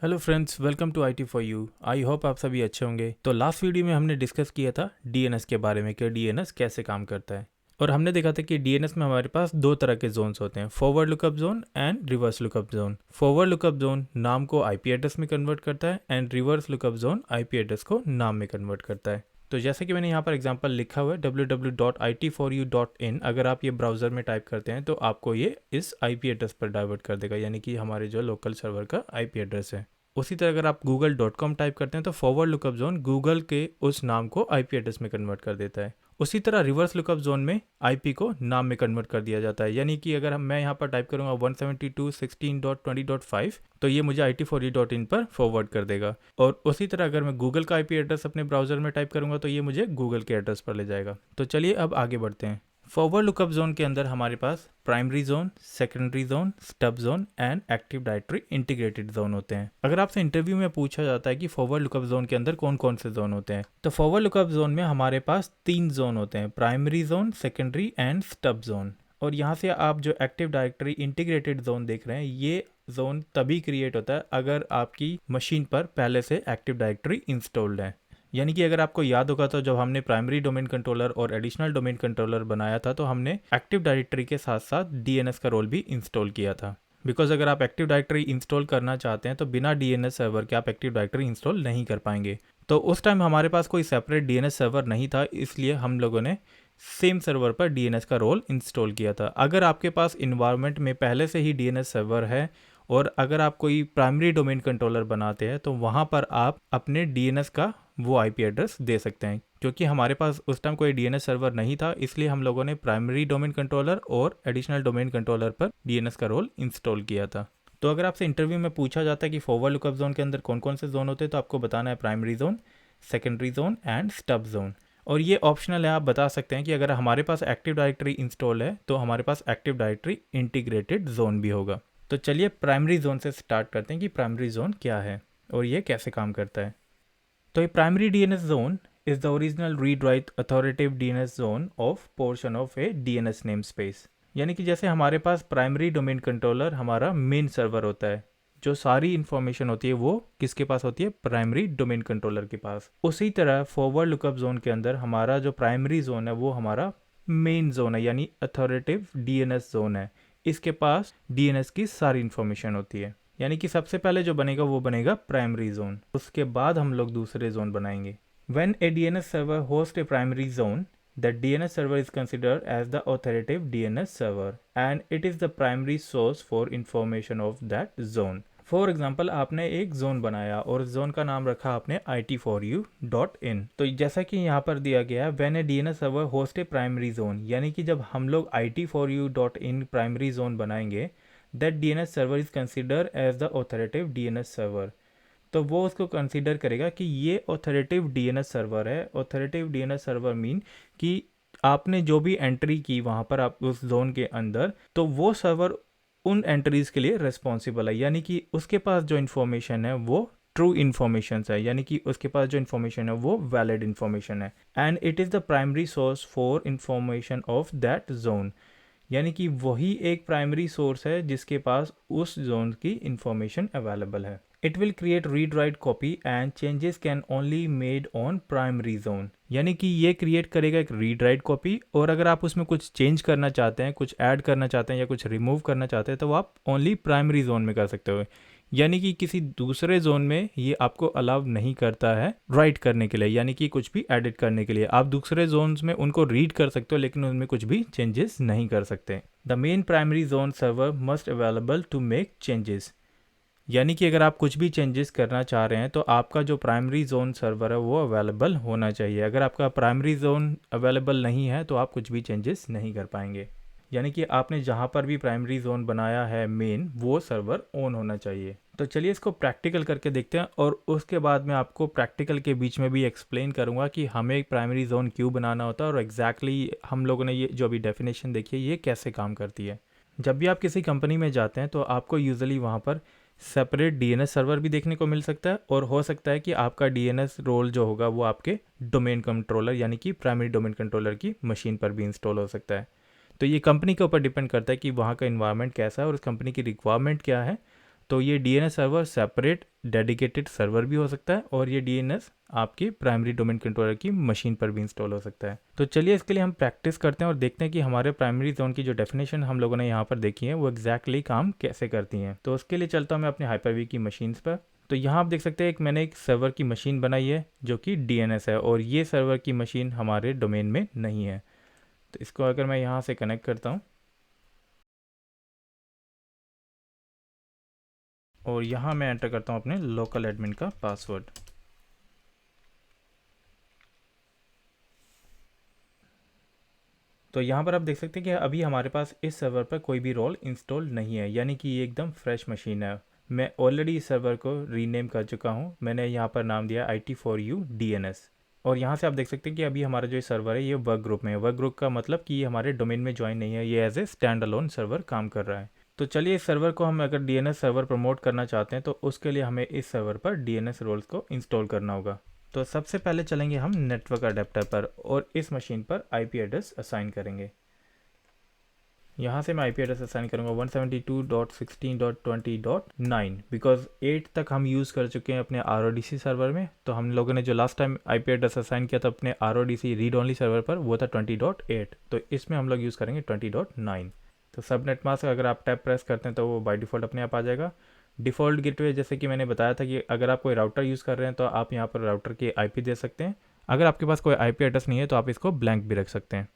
Hello friends, welcome to IT for you. I hope आप सभी अच्छे होंगे। तो लास्ट वीडियो में हमने डिस्कस किया था DNS के बारे में कि DNS कैसे काम करता है। और हमने देखा था कि DNS में हमारे पास दो तरह के जोन्स होते हैं, forward lookup zone and reverse lookup zone. Forward lookup zone नाम को IP एड्रेस में कन्वर्ट करता है and reverse lookup zone IP address को नाम में कन्वर्ट करता है। तो जैसे कि मैंने यहाँ पर एग्जांपल लिखा हुआ है www.itforyou.in। अगर आप ये ब्राउज़र में टाइप करते हैं तो आपको ये इस IP एड्रेस पर डाइवर्ट कर देगा, यानी कि हमारे जो लोकल सर्वर का IP एड्रेस है। उसी तरह अगर आप google.com टाइप करते हैं तो फॉरवर्ड लुकअप जोन गूगल के उस नाम को IP एड्रेस में कन्वर्ट कर देता है। उसी तरह रिवर्स लुकअप जोन में IP को नाम में कन्वर्ट कर दिया जाता है, यानी कि अगर मैं यहाँ पर टाइप करूँगा 172.16.20.5 तो ये मुझे itforyou.in पर फॉरवर्ड कर देगा। और उसी तरह अगर मैं गूगल का IP एड्रेस अपने ब्राउज़र में टाइप करूँगा तो ये मुझे गूगल के एड्रेस पर ले जाएगा। तो चलिए अब आगे बढ़ते हैं। फॉरवर्ड लुकअप जोन के अंदर हमारे पास primary zone, secondary zone, stub zone and active directory integrated zone होते हैं। अगर आपसे इंटरव्यू में पूछा जाता है कि फॉरवर्ड लुकअप जोन के अंदर कौन कौन से जोन होते हैं, तो फॉरवर्ड लुकअप जोन में हमारे पास 3 जोन होते हैं, primary zone, secondary and stub zone. और यहाँ से आप जो एक्टिव डायरेक्टरी इंटीग्रेटेड जोन देख रहे हैं, ये जोन तभी क्रिएट होता है अगर आपकी मशीन पर पहले से एक्टिव डायरेक्टरी इंस्टॉल्ड है। यानी कि अगर आपको याद होगा तो जब हमने प्राइमरी डोमेन कंट्रोलर और एडिशनल डोमेन कंट्रोलर बनाया था तो हमने एक्टिव डायरेक्टरी के साथ साथ DNS का रोल भी इंस्टॉल किया था। बिकॉज अगर आप एक्टिव डायरेक्टरी इंस्टॉल करना चाहते हैं तो बिना DNS सर्वर के आप एक्टिव डायरेक्टरी इंस्टॉल नहीं कर पाएंगे। तो उस टाइम हमारे पास कोई सेपरेट DNS सर्वर नहीं था, इसलिए हम लोगों ने सेम सर्वर पर DNS का रोल इंस्टॉल किया था। अगर आपके पास इन्वायरमेंट में पहले से ही DNS सर्वर है और अगर आप कोई प्राइमरी डोमेन कंट्रोलर बनाते हैं तो वहाँ पर आप अपने DNS का वो IP एड्रेस दे सकते हैं। क्योंकि हमारे पास उस टाइम कोई DNS सर्वर नहीं था, इसलिए हम लोगों ने प्राइमरी डोमेन कंट्रोलर और एडिशनल डोमेन कंट्रोलर पर DNS का रोल इंस्टॉल किया था। तो अगर आपसे इंटरव्यू में पूछा जाता है कि फॉरवर्ड लुकअप जोन के अंदर कौन कौन से जोन होते हैं, तो आपको बताना है primary zone, secondary zone and stub zone. और ये ऑप्शनल है, आप बता सकते हैं कि अगर हमारे पास एक्टिव डायरेक्टरी इंस्टॉल है तो हमारे पास एक्टिव डायरेक्टरी इंटीग्रेटेड जोन भी होगा। तो चलिए प्राइमरी जोन से स्टार्ट करते हैं कि प्राइमरी जोन क्या है और ये कैसे काम करता है। तो ये primary DNS zone is the original read write authoritative DNS zone of portion of A DNS name space. यानी कि जैसे हमारे पास प्राइमरी डोमेन कंट्रोलर हमारा मेन सर्वर होता है, जो सारी इंफॉर्मेशन होती है वो किसके पास होती है, प्राइमरी डोमेन कंट्रोलर के पास। उसी तरह फॉरवर्ड लुकअप जोन के अंदर हमारा जो प्राइमरी जोन है वो हमारा मेन जोन है, यानी अथॉरिटेटिव DNS जोन है। इसके पास DNS की सारी इंफॉर्मेशन होती है। यानी कि सबसे पहले जो बनेगा वो बनेगा प्राइमरी जोन, उसके बाद हम लोग दूसरे जोन बनाएंगे। When a DNS server hosts a primary zone, the DNS server is considered as the authoritative DNS server and it is the primary source for information of that zone. For example आपने एक zone बनाया और उस zone का नाम रखा आपने itforyou.in। तो जैसा कि यहाँ पर दिया गया है, when a DNS server host a primary zone, यानी कि जब हम लोग itforyou.in प्राइमरी जोन बनाएंगे, that DNS server is consider as the authoritative DNS server. तो वो उसको कंसीडर करेगा कि ये ऑथोरेटिव DNS सर्वर है। ऑथोरेटिव DNS सर्वर मीन कि आपने जो भी एंट्री की वहाँ पर आप उस जोन के अंदर, तो वो सर्वर उन एंट्रीज के लिए रिस्पॉन्सिबल है, यानी कि उसके पास जो इन्फॉर्मेशन है वो ट्रू इन्फॉर्मेशन है, यानी कि उसके पास जो इन्फॉर्मेशन है वो वैलिड इन्फॉर्मेशन है। And it is the primary source for information of that zone, यानी कि वही एक प्राइमरी सोर्स है जिसके पास उस जोन की इंफॉर्मेशन अवेलेबल है। It will create read write copy and changes can only made on primary zone, यानी कि ये क्रिएट करेगा एक रीड राइट कॉपी, और अगर आप उसमें कुछ चेंज करना चाहते हैं, कुछ ऐड करना चाहते हैं या कुछ रिमूव करना चाहते हैं तो वो आप ओनली प्राइमरी जोन में कर सकते हो। यानी कि किसी दूसरे जोन में ये आपको अलाउ नहीं करता है राइट करने के लिए, यानी कि कुछ भी एडिट करने के लिए। आप दूसरे जोन्स में उनको रीड कर सकते हो लेकिन उनमें कुछ भी चेंजेस नहीं कर सकते। The main primary zone server must available to make changes, यानी कि अगर आप कुछ भी चेंजेस करना चाह रहे हैं तो आपका जो प्राइमरी जोन सर्वर है वो अवेलेबल होना चाहिए। अगर आपका प्राइमरी जोन अवेलेबल नहीं है तो आप कुछ भी चेंजेस नहीं कर पाएंगे। यानी कि आपने जहाँ पर भी प्राइमरी जोन बनाया है मेन, वो सर्वर ऑन होना चाहिए। तो चलिए इसको प्रैक्टिकल करके देखते हैं और उसके बाद मैं आपको प्रैक्टिकल के बीच में भी एक्सप्लेन करूँगा कि हमें एक प्राइमरी जोन क्यों बनाना होता है और एग्जैक्टली हम लोगों ने ये जो अभी डेफिनेशन देखी है ये कैसे काम करती है। जब भी आप किसी कंपनी में जाते हैं तो आपको यूजुअली वहाँ पर सेपरेट DNS सर्वर भी देखने को मिल सकता है, और हो सकता है कि आपका DNS रोल जो होगा वो आपके डोमेन कंट्रोलर यानी कि प्राइमरी डोमेन कंट्रोलर की मशीन पर भी इंस्टॉल हो सकता है। तो ये कंपनी के ऊपर डिपेंड करता है कि वहाँ का इन्वायरमेंट कैसा है और उस कंपनी की रिक्वायरमेंट क्या है, तो ये DNS server separate dedicated server भी हो सकता है और ये डीएनएस आपकी प्राइमरी डोमेन कंट्रोलर की मशीन पर भी इंस्टॉल हो सकता है। तो चलिए इसके लिए हम प्रैक्टिस करते हैं और देखते हैं कि हमारे प्राइमरी जोन की जो डेफिनेशन हम लोगों ने यहाँ पर देखी है वो एग्जैक्टली काम कैसे करती हैं। तो उसके लिए चलता हूँ मैं अपने हाइपर-वी की मशीन्स पर। तो यहाँ आप देख सकते हैं मैंने एक सर्वर की मशीन बनाई है जो कि डीएनएस है और ये सर्वर की मशीन हमारे डोमेन में नहीं है। तो इसको अगर मैं यहाँ से कनेक्ट करता हूँ और यहाँ मैं एंटर करता हूँ अपने लोकल एडमिन का पासवर्ड। तो यहाँ पर आप देख सकते हैं कि अभी हमारे पास इस सर्वर पर कोई भी रोल इंस्टॉल नहीं है, यानी कि ये एकदम फ्रेश मशीन है। मैं ऑलरेडी इस सर्वर को रीनेम कर चुका हूँ। मैंने यहाँ पर नाम दिया IT4U DNS और यहाँ से आप देख सकते हैं कि अभी हमारा जो सर्वर है ये वर्क ग्रुप में है। वर्क ग्रुप का मतलब कि ये हमारे डोमेन में ज्वाइन नहीं है, ये as a stand alone server काम कर रहा है। तो चलिए इस सर्वर को हम अगर DNS सर्वर प्रमोट करना चाहते हैं तो उसके लिए हमें इस सर्वर पर DNS रोल्स को इंस्टॉल करना होगा। तो सबसे पहले चलेंगे हम नेटवर्क अडेप्टर पर और इस मशीन पर IP एड्रेस असाइन करेंगे। यहाँ से मैं IP एड्रेस असाइन करूँगा 172.16.20.9 बिकॉज 8 तक हम यूज़ कर चुके हैं अपने RODC सर्वर में। तो हम लोगों ने जो last time IP address assign किया था अपने RODC रीड ओनली सर्वर पर वो था 20.8, तो इसमें हम लोग यूज़ करेंगे 20.9। तो सबनेट मास्क अगर आप टैब प्रेस करते हैं तो वो बाय डिफ़ॉल्ट अपने आप आ जाएगा। डिफ़ॉल्ट गेटवे जैसे कि मैंने बताया था कि अगर आप कोई राउटर यूज़ कर रहे हैं तो आप यहाँ पर राउटर की IP दे सकते हैं। अगर आपके पास कोई IP एड्रेस नहीं है तो आप इसको ब्लैंक भी रख सकते हैं।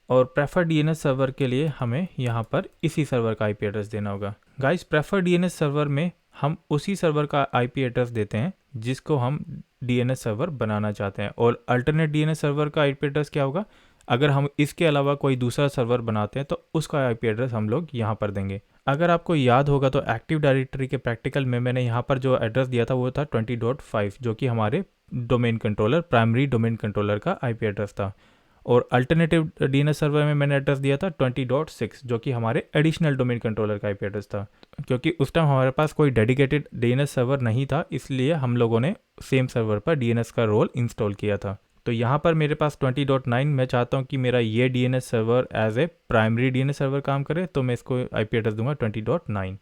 और प्रेफर DNS सर्वर के लिए हमें यहाँ पर इसी सर्वर का IP एड्रेस देना होगा। गाइस प्रेफर DNS सर्वर में हम उसी सर्वर का IP एड्रेस देते हैं जिसको हम DNS सर्वर बनाना चाहते हैं और अल्टरनेट DNS सर्वर का IP एड्रेस क्या होगा, अगर हम इसके अलावा कोई दूसरा सर्वर बनाते हैं तो उसका IP एड्रेस हम लोग यहाँ पर देंगे। अगर आपको याद होगा तो एक्टिव डायरेक्टरी के प्रैक्टिकल में मैंने यहाँ पर जो एड्रेस दिया था वो था 20.5 जो कि हमारे domain controller primary domain controller का IP एड्रेस था और अल्टरनेटिव DNS सर्वर में मैंने एड्रेस दिया था 20.6 जो कि हमारे एडिशनल डोमेन कंट्रोलर का IP एड्रेस था। क्योंकि उस टाइम हमारे पास कोई डेडिकेटेड DNS सर्वर नहीं था इसलिए हम लोगों ने सेम सर्वर पर DNS का रोल इंस्टॉल किया था। तो यहाँ पर मेरे पास 20.9 मैं चाहता हूँ कि मेरा ये DNS server as a primary DNS server काम करे, तो मैं इसको IP एड्रेस दूंगा 20.9।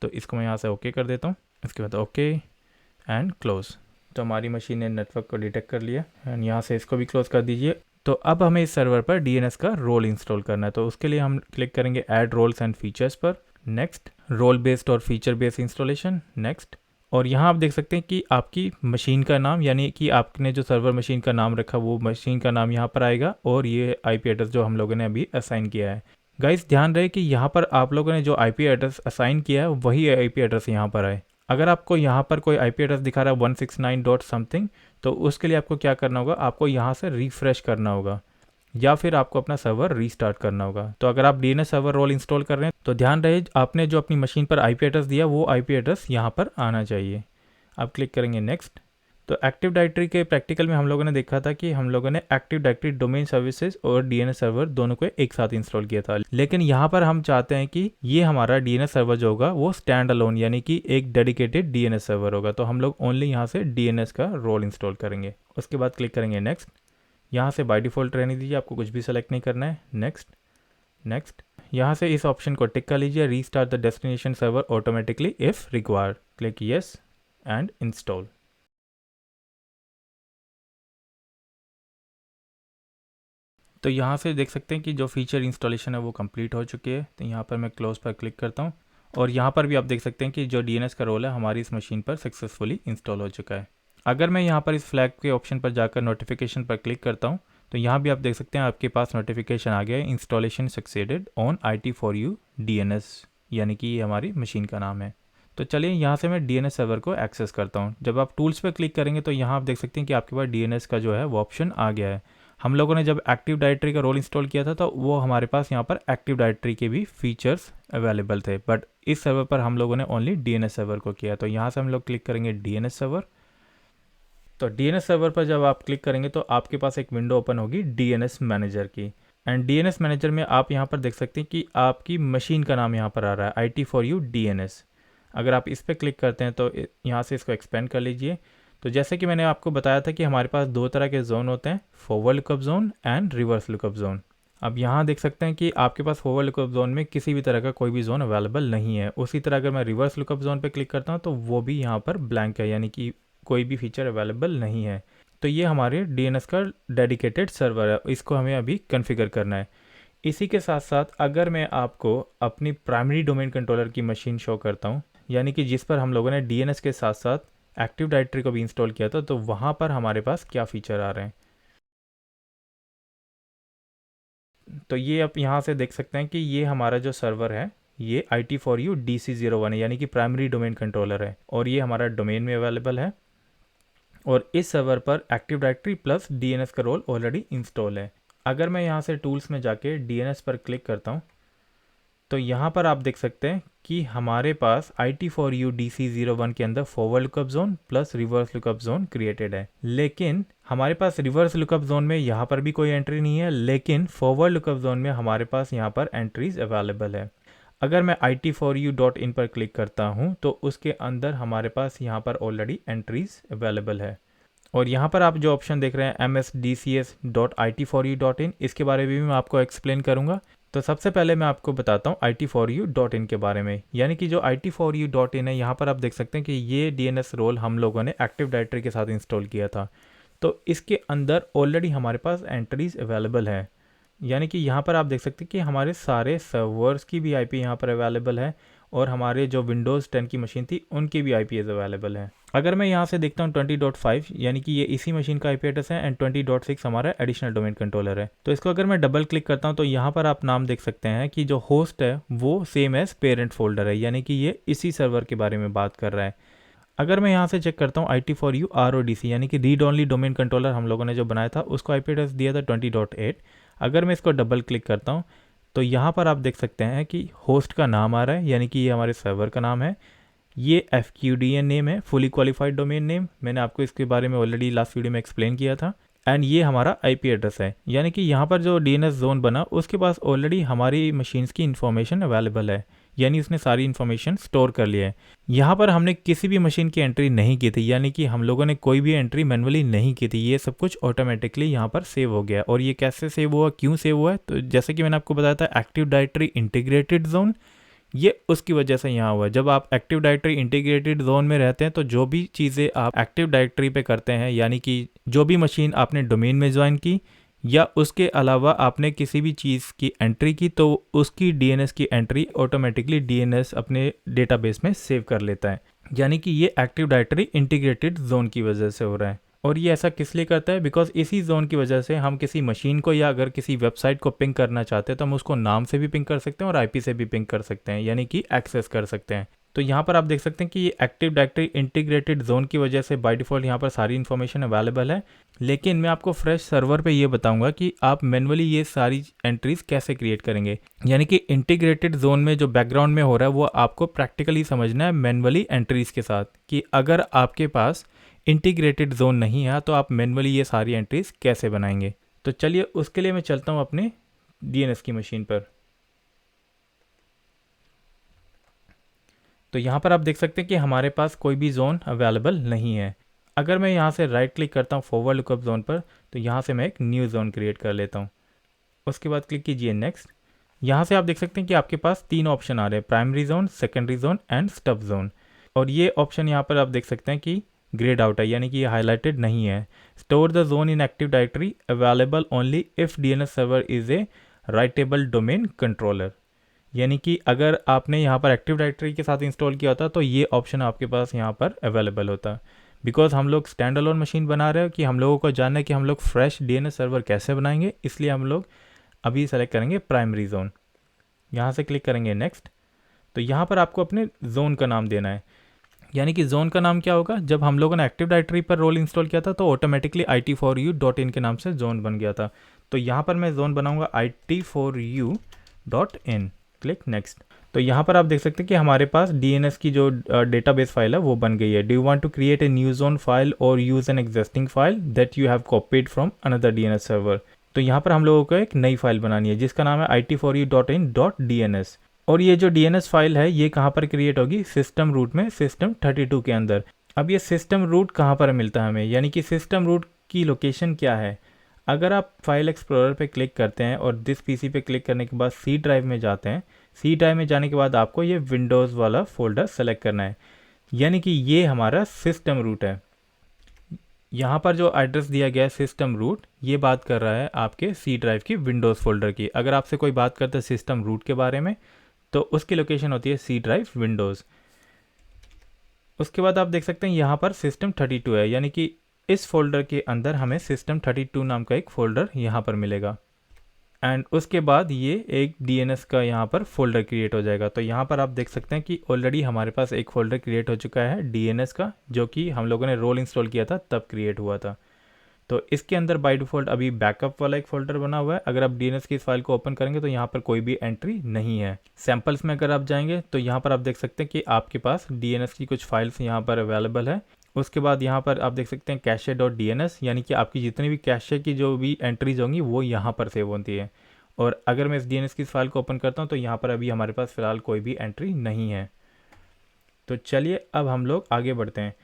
तो इसको मैं यहाँ से ओके कर देता हूँ। इसके बाद ओके एंड क्लोज। तो हमारी मशीन ने नेटवर्क को डिटेक्ट कर लिया एंड यहाँ से इसको भी क्लोज कर दीजिए। तो अब हमें इस सर्वर पर DNS का रोल इंस्टॉल करना है, तो उसके लिए हम क्लिक करेंगे ऐड रोल्स एंड फीचर्स पर। नेक्स्ट, रोल बेस्ड और फीचर बेस्ड इंस्टॉलेशन, नेक्स्ट। और यहाँ आप देख सकते हैं कि आपकी मशीन का नाम यानी कि आपने जो सर्वर मशीन का नाम रखा वो मशीन का नाम यहाँ पर आएगा और ये IP एड्रेस जो हम लोगों ने अभी असाइन किया है। गाइस ध्यान रहे कि यहाँ पर आप लोगों ने जो IP एड्रेस असाइन किया है वही IP एड्रेस यहाँ पर आए। अगर आपको यहाँ पर कोई IP एड्रेस दिखा रहा है 169 डॉट समथिंग, तो उसके लिए आपको क्या करना होगा, आपको यहाँ से रिफ्रेश करना होगा या फिर आपको अपना सर्वर रीस्टार्ट करना होगा। तो अगर आप DNS सर्वर रोल इंस्टॉल कर रहे हैं तो ध्यान रहे आपने जो अपनी मशीन पर IP एड्रेस दिया वो IP एड्रेस यहाँ पर आना चाहिए। आप क्लिक करेंगे नेक्स्ट। तो एक्टिव डायरेक्टरी के प्रैक्टिकल में हम लोगों ने देखा था कि हम लोगों ने एक्टिव डायरेक्टरी डोमेन सर्विसेज और DNS सर्वर दोनों को एक साथ इंस्टॉल किया था, लेकिन यहाँ पर हम चाहते हैं कि ये हमारा DNS सर्वर जो होगा वो स्टैंड अलोन यानी कि एक डेडिकेटेड DNS सर्वर होगा। तो हम लोग ओनली यहाँ से DNS का रोल इंस्टॉल करेंगे। उसके बाद क्लिक करेंगे नेक्स्ट। यहाँ से बाय डिफ़ॉल्ट रहने दीजिए, आपको कुछ भी सेलेक्ट नहीं करना है। Next next. यहाँ से इस ऑप्शन को टिक कर लीजिए, restart the destination server automatically if required. Click yes and install. तो यहाँ से देख सकते हैं कि जो फीचर इंस्टॉलेशन है वो कंप्लीट हो चुकी है। तो यहाँ पर मैं क्लोज पर क्लिक करता हूँ और यहाँ पर भी आप देख सकते हैं कि जो DNS का रोल है हमारी इस मशीन पर सक्सेसफुली इंस्टॉल हो चुका है। अगर मैं यहाँ पर इस फ्लैग के ऑप्शन पर जाकर नोटिफिकेशन पर क्लिक करता हूँ तो यहाँ भी आप देख सकते हैं आपके पास नोटिफिकेशन आ गया है, installation succeeded on IT4U DNS, यानी कि ये हमारी मशीन का नाम है। तो चलिए यहाँ से मैं DNS सर्वर को एक्सेस करता हूँ। जब आप टूल्स पर क्लिक करेंगे तो यहाँ आप देख सकते हैं कि आपके पास DNS का जो है वो ऑप्शन आ गया है। हम लोगों ने जब एक्टिव डायरेक्टरी का रोल इंस्टॉल किया था तो वो हमारे पास यहाँ पर एक्टिव डायरेक्टरी के भी फीचर्स अवेलेबल थे, बट इस सर्वर पर हम लोगों ने ओनली DNS सर्वर को किया। तो यहाँ से हम लोग क्लिक करेंगे DNS सर्वर। तो DNS सर्वर पर जब आप क्लिक करेंगे तो आपके पास एक विंडो ओपन होगी DNS मैनेजर की, एंड DNS मैनेजर में आप यहाँ पर देख सकते हैं कि आपकी मशीन का नाम यहाँ पर आ रहा है IT4U DNS। अगर आप इस पर क्लिक करते हैं तो यहाँ से इसको एक्सपेंड कर लीजिए। तो जैसे कि मैंने आपको बताया था कि हमारे पास दो तरह के जोन होते हैं, forward lookup zone and reverse lookup zone. अब यहाँ देख सकते हैं कि आपके पास फॉरवर्ड लुकअप जोन में किसी भी तरह का कोई भी जोन अवेलेबल नहीं है। उसी तरह अगर मैं रिवर्स लुकअप जोन पे क्लिक करता हूँ तो वो भी यहाँ पर ब्लैंक है, यानी कि कोई भी फीचर अवेलेबल नहीं है। तो ये हमारे DNS का डेडिकेटेड सर्वर है, इसको हमें अभी कॉन्फ़िगर करना है। इसी के साथ साथ अगर मैं आपको अपनी प्राइमरी डोमेन कंट्रोलर की मशीन शो करता हूँ, यानी कि जिस पर हम लोगों ने DNS के साथ साथ एक्टिव डायरेक्टरी को भी इंस्टॉल किया था, तो वहाँ पर हमारे पास क्या फ़ीचर आ रहे हैं। तो ये आप यहाँ से देख सकते हैं कि ये हमारा जो सर्वर है ये IT4U DC01 है, यानी कि प्राइमरी डोमेन कंट्रोलर है, और ये हमारा डोमेन में अवेलेबल है। और इस सर्वर पर एक्टिव डायरेक्टरी प्लस DNS का रोल ऑलरेडी इंस्टॉल है। अगर मैं यहाँ से टूल्स में जाके DNS पर क्लिक करता हूँ तो यहाँ पर आप देख सकते हैं कि हमारे पास IT4U DC01 के अंदर forward lookup zone plus reverse lookup zone created है। लेकिन हमारे पास रिवर्स लुकअप जोन में यहाँ पर भी कोई एंट्री नहीं है, लेकिन फॉरवर्ड लुकअप जोन में हमारे पास यहाँ पर एंट्रीज अवेलेबल है। अगर मैं IT4U.in पर क्लिक करता हूँ तो उसके अंदर हमारे पास यहाँ पर ऑलरेडी एंट्रीज अवेलेबल है। और यहाँ पर आप जो ऑप्शन देख रहे हैं msdcs.it4u.in, इसके बारे में भी मैं आपको एक्सप्लेन करूँगा। तो सबसे पहले मैं आपको बताता हूँ IT4U.in के बारे में, यानी कि जो IT4U.in है, यहाँ पर आप देख सकते हैं कि ये DNS रोल हम लोगों ने एक्टिव डायरेक्टरी के साथ इंस्टॉल किया था। तो इसके अंदर ऑलरेडी हमारे पास एंट्रीज अवेलेबल है, यानी कि यहाँ पर आप देख सकते हैं कि हमारे सारे सर्वर्स की भी IP यहाँ पर अवेलेबल है, और हमारे जो विंडोज़ 10 की मशीन थी उनकी भी IPs अवेलेबल है। अगर मैं यहाँ से देखता हूँ 20.5, यानी कि ये इसी मशीन का IP एड्रेस है, एंड 20.6 हमारा एडिशनल डोमेन कंट्रोलर है। तो इसको अगर मैं डबल क्लिक करता हूँ तो यहाँ पर आप नाम देख सकते हैं कि जो होस्ट है वो सेम एज पेरेंट फोल्डर है, यानी कि ये इसी सर्वर के बारे में बात कर रहा है। अगर मैं यहाँ से चेक करता हूँ IT4U RODC, यानी कि रीड ओनली डोमेन कंट्रोलर हम लोगों ने जो बनाया था उसको IP एड्रेस दिया था 20.8। अगर मैं इसको डबल क्लिक करता हूँ तो यहाँ पर आप देख सकते हैं कि होस्ट का नाम आ रहा है, यानी कि ये हमारे सर्वर का नाम है। ये FQDN नेम है, फुली क्वालिफाइड डोमेन नेम, मैंने आपको इसके बारे में ऑलरेडी लास्ट वीडियो में एक्सप्लेन किया था। एंड ये हमारा IP एड्रेस है, यानी कि यहाँ पर जो DNS जोन बना उसके पास ऑलरेडी हमारी मशीन्स की इन्फॉर्मेशन अवेलेबल है, यानी उसने सारी इन्फॉर्मेशन स्टोर कर लिया है। यहाँ पर हमने किसी भी मशीन की एंट्री नहीं की थी, यानी कि हम लोगों ने कोई भी एंट्री मैनुअली नहीं की थी, ये सब कुछ ऑटोमेटिकली यहाँ पर सेव हो गया। और ये कैसे सेव हुआ, क्यों सेव हुआ है, तो जैसे कि मैंने आपको बताया था एक्टिव डायरेक्टरी इंटीग्रेटेड जोन, ये उसकी वजह से यहाँ हुआ है। जब आप एक्टिव डायरेक्टरी इंटीग्रेटेड जोन में रहते हैं तो जो भी चीज़ें आप एक्टिव डायरेक्टरी पे करते हैं, यानी कि जो भी मशीन आपने डोमेन में ज्वाइन की या उसके अलावा आपने किसी भी चीज़ की एंट्री की, तो उसकी DNS की एंट्री ऑटोमेटिकली DNS अपने डेटाबेस में सेव कर लेता है, यानी कि ये एक्टिव डायरेक्टरी इंटीग्रेटेड जोन की वजह से हो रहा है। और ये ऐसा किस लिए करता है, बिकॉज इसी जोन की वजह से हम किसी मशीन को या अगर किसी वेबसाइट को पिंग करना चाहते हैं तो हम उसको नाम से भी पिंग कर सकते हैं और IP से भी पिंग कर सकते हैं, यानी कि एक्सेस कर सकते हैं। तो यहाँ पर आप देख सकते हैं कि ये एक्टिव डायरेक्टरी इंटीग्रेटेड जोन की वजह से बाय डिफ़ॉल्ट यहाँ पर सारी इन्फॉर्मेशन अवेलेबल है। लेकिन मैं आपको फ्रेश सर्वर पे ये बताऊंगा कि आप मैनुअली ये सारी एंट्रीज कैसे क्रिएट करेंगे, यानी कि इंटीग्रेटेड जोन में जो बैकग्राउंड में हो रहा है वो आपको प्रैक्टिकली समझना है मैनुअली एंट्रीज के साथ, कि अगर आपके पास इंटीग्रेटेड जोन नहीं है तो आप मैनुअली ये सारी एंट्रीज कैसे बनाएंगे। तो चलिए उसके लिए मैं चलता हूँ अपने DNS की मशीन पर। तो यहाँ पर आप देख सकते हैं कि हमारे पास कोई भी जोन अवेलेबल नहीं है। अगर मैं यहाँ से राइट क्लिक करता हूँ फॉरवर्ड लुकअप जोन पर, तो यहाँ से मैं एक न्यू जोन क्रिएट कर लेता हूँ। उसके बाद क्लिक कीजिए नेक्स्ट। यहाँ से आप देख सकते हैं कि आपके पास 3 ऑप्शन आ रहे हैं, primary zone, secondary zone and stub zone. और ये ऑप्शन यहाँ पर आप देख सकते हैं कि ग्रेड आउट है, यानी कि ये हाईलाइटेड नहीं है। Store the zone in active directory available only if DNS server is a writable domain controller, यानी कि अगर आपने यहाँ पर एक्टिव डायरेक्टरी के साथ इंस्टॉल किया होता तो ये ऑप्शन आपके पास यहाँ पर अवेलेबल होता। बिकॉज हम लोग स्टैंड अलोन मशीन बना रहे हो कि हम लोगों को जानना है कि हम लोग फ्रेश DNS सर्वर कैसे बनाएंगे, इसलिए हम लोग अभी सेलेक्ट करेंगे प्राइमरी जोन। यहाँ से क्लिक करेंगे नेक्स्ट। तो यहाँ पर आपको अपने जोन का नाम देना है, यानी कि जोन का नाम क्या होगा, जब हम लोगों ने एक्टिव डायरेक्टरी पर रोल इंस्टॉल किया था तो ऑटोमेटिकली IT4U.in के नाम से जोन बन गया था। तो यहाँ पर मैं जोन बनाऊंगा IT4U.in। Click next. तो यहाँ पर आप देख सकते हैं कि हमारे पास DNS की जो डेटाबेस फाइल है वो बन गई है। Do you want to create a new zone file और use an existing file that you have copied from another DNS server. तो यहाँ पर हम लोगों को एक नई फाइल बनानी है जिसका नाम है IT4U.in.DNS। और ये जो DNS फाइल है ये कहाँ पर क्रिएट होगी, सिस्टम रूट में, सिस्टम 32 के अंदर। अब ये सिस्टम रूट कहाँ पर मिलता है हमें, यानी कि सिस्टम रूट की लोकेशन क्या है। अगर आप फाइल एक्सप्लोरर पे क्लिक करते हैं और दिस पीसी पे क्लिक करने के बाद सी ड्राइव में जाते हैं, सी ड्राइव में जाने के बाद आपको ये विंडोज़ वाला फोल्डर सेलेक्ट करना है, यानी कि ये हमारा सिस्टम रूट है। यहाँ पर जो एड्रेस दिया गया है सिस्टम रूट, ये बात कर रहा है आपके सी ड्राइव की विंडोज़ फोल्डर की। अगर आपसे कोई बात करता है सिस्टम रूट के बारे में तो उसकी लोकेशन होती है सी ड्राइव विंडोज़। उसके बाद आप देख सकते हैं यहाँ पर सिस्टम 32 है, यानी कि इस फोल्डर के अंदर हमें सिस्टम 32 नाम का एक फ़ोल्डर यहाँ पर मिलेगा। एंड उसके बाद ये एक DNS का यहाँ पर फोल्डर क्रिएट हो जाएगा। तो यहाँ पर आप देख सकते हैं कि ऑलरेडी हमारे पास एक फ़ोल्डर क्रिएट हो चुका है DNS का, जो कि हम लोगों ने रोल इंस्टॉल किया था तब क्रिएट हुआ था। तो इसके अंदर बाय डिफ़ॉल्ट अभी बैकअप वाला एक फ़ोल्डर बना हुआ है। अगर आप DNS की इस फाइल को ओपन करेंगे तो यहाँ पर कोई भी एंट्री नहीं है। सैम्पल्स में अगर आप जाएंगे तो यहाँ पर आप देख सकते हैं कि आपके पास DNS की कुछ फाइल्स यहाँ पर अवेलेबल है। उसके बाद यहाँ पर आप देख सकते हैं cache.dns, यानी कि आपकी जितनी भी कैशे की जो भी एंट्रीज होंगी वो यहाँ पर सेव होती है। और अगर मैं इस DNS की इस फाइल को ओपन करता हूँ तो यहाँ पर अभी हमारे पास फ़िलहाल कोई भी एंट्री नहीं है। तो चलिए अब हम लोग आगे बढ़ते हैं।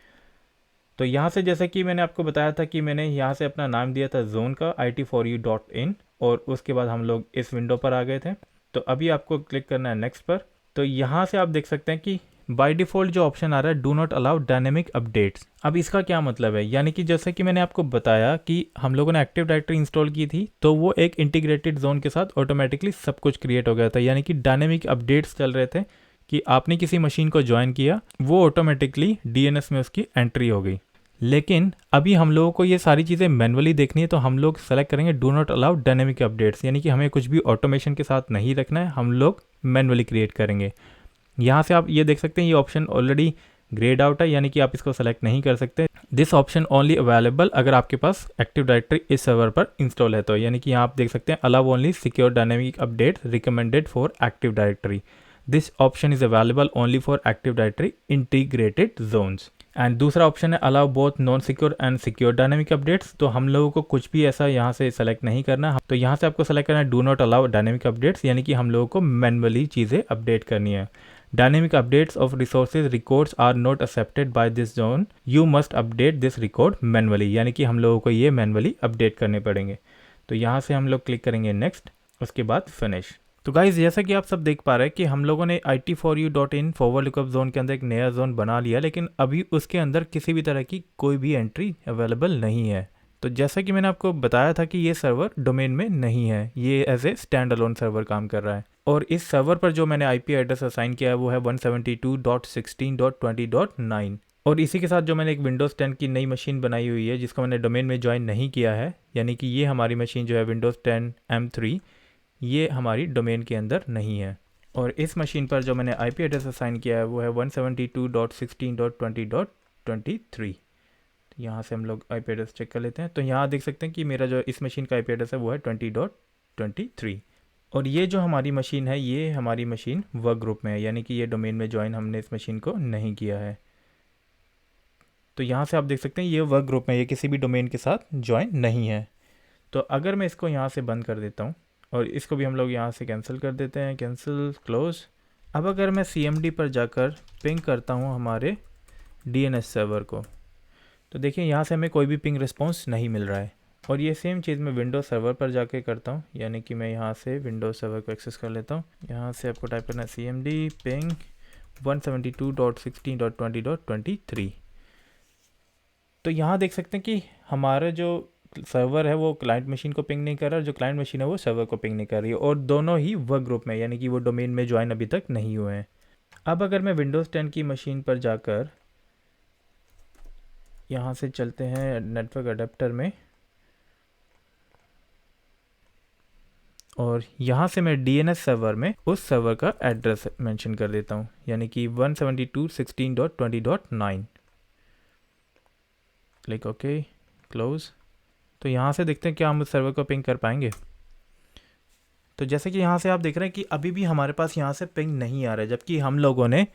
तो यहाँ से जैसे कि मैंने आपको बताया था कि मैंने यहाँ से अपना नाम दिया था जोन का it4u.in, और उसके बाद हम लोग इस विंडो पर आ गए थे। तो अभी आपको क्लिक करना है नेक्स्ट पर। तो यहाँ से आप देख सकते हैं कि बाय डिफ़ॉल्ट जो ऑप्शन आ रहा है do not allow dynamic updates. अब इसका क्या मतलब है, यानी कि जैसे कि मैंने आपको बताया कि हम लोगों ने एक्टिव डायरेक्टरी इंस्टॉल की थी तो वो एक इंटीग्रेटेड जोन के साथ ऑटोमेटिकली सब कुछ क्रिएट हो गया था, यानी कि डायनेमिक अपडेट्स चल रहे थे कि आपने किसी मशीन को ज्वाइन किया, वो ऑटोमेटिकली DNS में उसकी एंट्री हो गई। लेकिन अभी हम लोगों को ये सारी चीज़ें मैनुअली देखनी है, तो हम लोग सेलेक्ट करेंगे do not allow dynamic updates, यानी कि हमें कुछ भी ऑटोमेशन के साथ नहीं रखना है, हम लोग मैनुअली क्रिएट करेंगे। यहाँ से आप ये देख सकते हैं ये ऑप्शन ऑलरेडी ग्रेड आउट है, यानी कि आप इसको सेलेक्ट नहीं कर सकते। दिस ऑप्शन ओनली अवेलेबल अगर आपके पास एक्टिव डायरेक्टरी इस सर्वर पर इंस्टॉल है तो, यानी कि यहाँ आप देख सकते हैं allow only secure dynamic update recommended for active directory. This option is available only for active directory integrated zones. And दूसरा ऑप्शन है allow both non secure and secure dynamic updates. तो हम लोगों को कुछ भी ऐसा यहाँ से सेलेक्ट नहीं करना, तो यहाँ से आपको सेलेक्ट करना है do not allow dynamic updates, यानी कि हम लोगों को मैनुअली चीज़ें अपडेट करनी है। Dynamic updates of resources records are not accepted by this zone, you must update this record manually, यानी कि हम लोगों को ये मैनुअली अपडेट करने पड़ेंगे। तो यहाँ से हम लोग क्लिक करेंगे नेक्स्ट, उसके बाद फिनिश। तो गाइज़ जैसा कि आप सब देख पा रहे हैं कि हम लोगों ने it4u.in फॉरवर्ड लुकअप जोन के अंदर एक नया जोन बना लिया, लेकिन अभी उसके अंदर किसी भी तरह की कोई भी एंट्री अवेलेबल नहीं है। तो जैसा कि मैंने आपको बताया था कि ये सर्वर डोमेन में नहीं है, ये as a stand alone server काम कर रहा है। और इस सर्वर पर जो मैंने IP एड्रेस असाइन किया है वो है 172.16.20.9। और इसी के साथ जो मैंने एक विंडोज़ 10 की नई मशीन बनाई हुई है जिसको मैंने डोमेन में ज्वाइन नहीं किया है, यानी कि ये हमारी मशीन जो है विंडोज़ 10 M3, ये हमारी डोमेन के अंदर नहीं है। और इस मशीन पर जो मैंने IP एड्रेस असाइन किया है वो है 172.16.20.23। यहाँ से हम लोग IP एड्रेस चेक कर लेते हैं। तो यहाँ देख सकते हैं कि मेरा जो इस मशीन का IP एड्रेस है वो है 20.23। और ये जो हमारी मशीन है ये हमारी मशीन वर्क ग्रुप में है, यानी कि ये डोमेन में ज्वाइन हमने इस मशीन को नहीं किया है। तो यहाँ से आप देख सकते हैं ये वर्क ग्रुप में, ये किसी भी डोमेन के साथ ज्वाइन नहीं है। तो अगर मैं इसको यहाँ से बंद कर देता हूँ और इसको भी हम लोग यहाँ से कैंसिल कर देते हैं, कैंसिल क्लोज। अब अगर मैं CMD पर जाकर पिंग करता हूँ हमारे DNS सर्वर को, तो देखिए यहाँ से हमें कोई भी पिंग रिस्पॉन्स नहीं मिल रहा है। और ये सेम चीज़ मैं विंडोज़ सर्वर पर जाके करता हूँ, यानी कि मैं यहाँ से विंडोज़ सर्वर को एक्सेस कर लेता हूँ। यहाँ से आपको टाइप करना है CMD पिंग 172.16.20.23। तो यहाँ देख सकते हैं कि हमारा जो सर्वर है वो क्लाइंट मशीन को पिंग नहीं कर रहा, और जो क्लाइंट मशीन है वो सर्वर को पिंग नहीं कर रही है, और दोनों ही वर्क ग्रुप में, यानी कि वो डोमेन में ज्वाइन अभी तक नहीं हुए हैं। अब अगर मैं विंडोज़ 10 की मशीन पर जाकर यहाँ से चलते हैं नेटवर्क अडेप्टर में, और यहाँ से मैं DNS सर्वर में उस सर्वर का एड्रेस मेंशन कर देता हूँ, यानी कि 172.16.20.9। Click okay, close. तो यहाँ से देखते हैं क्या हम उस सर्वर को पिंग कर पाएंगे। तो जैसे कि यहाँ से आप देख रहे हैं कि अभी भी हमारे पास यहाँ से पिंग नहीं आ रहा है, जबकि हम लोगों ने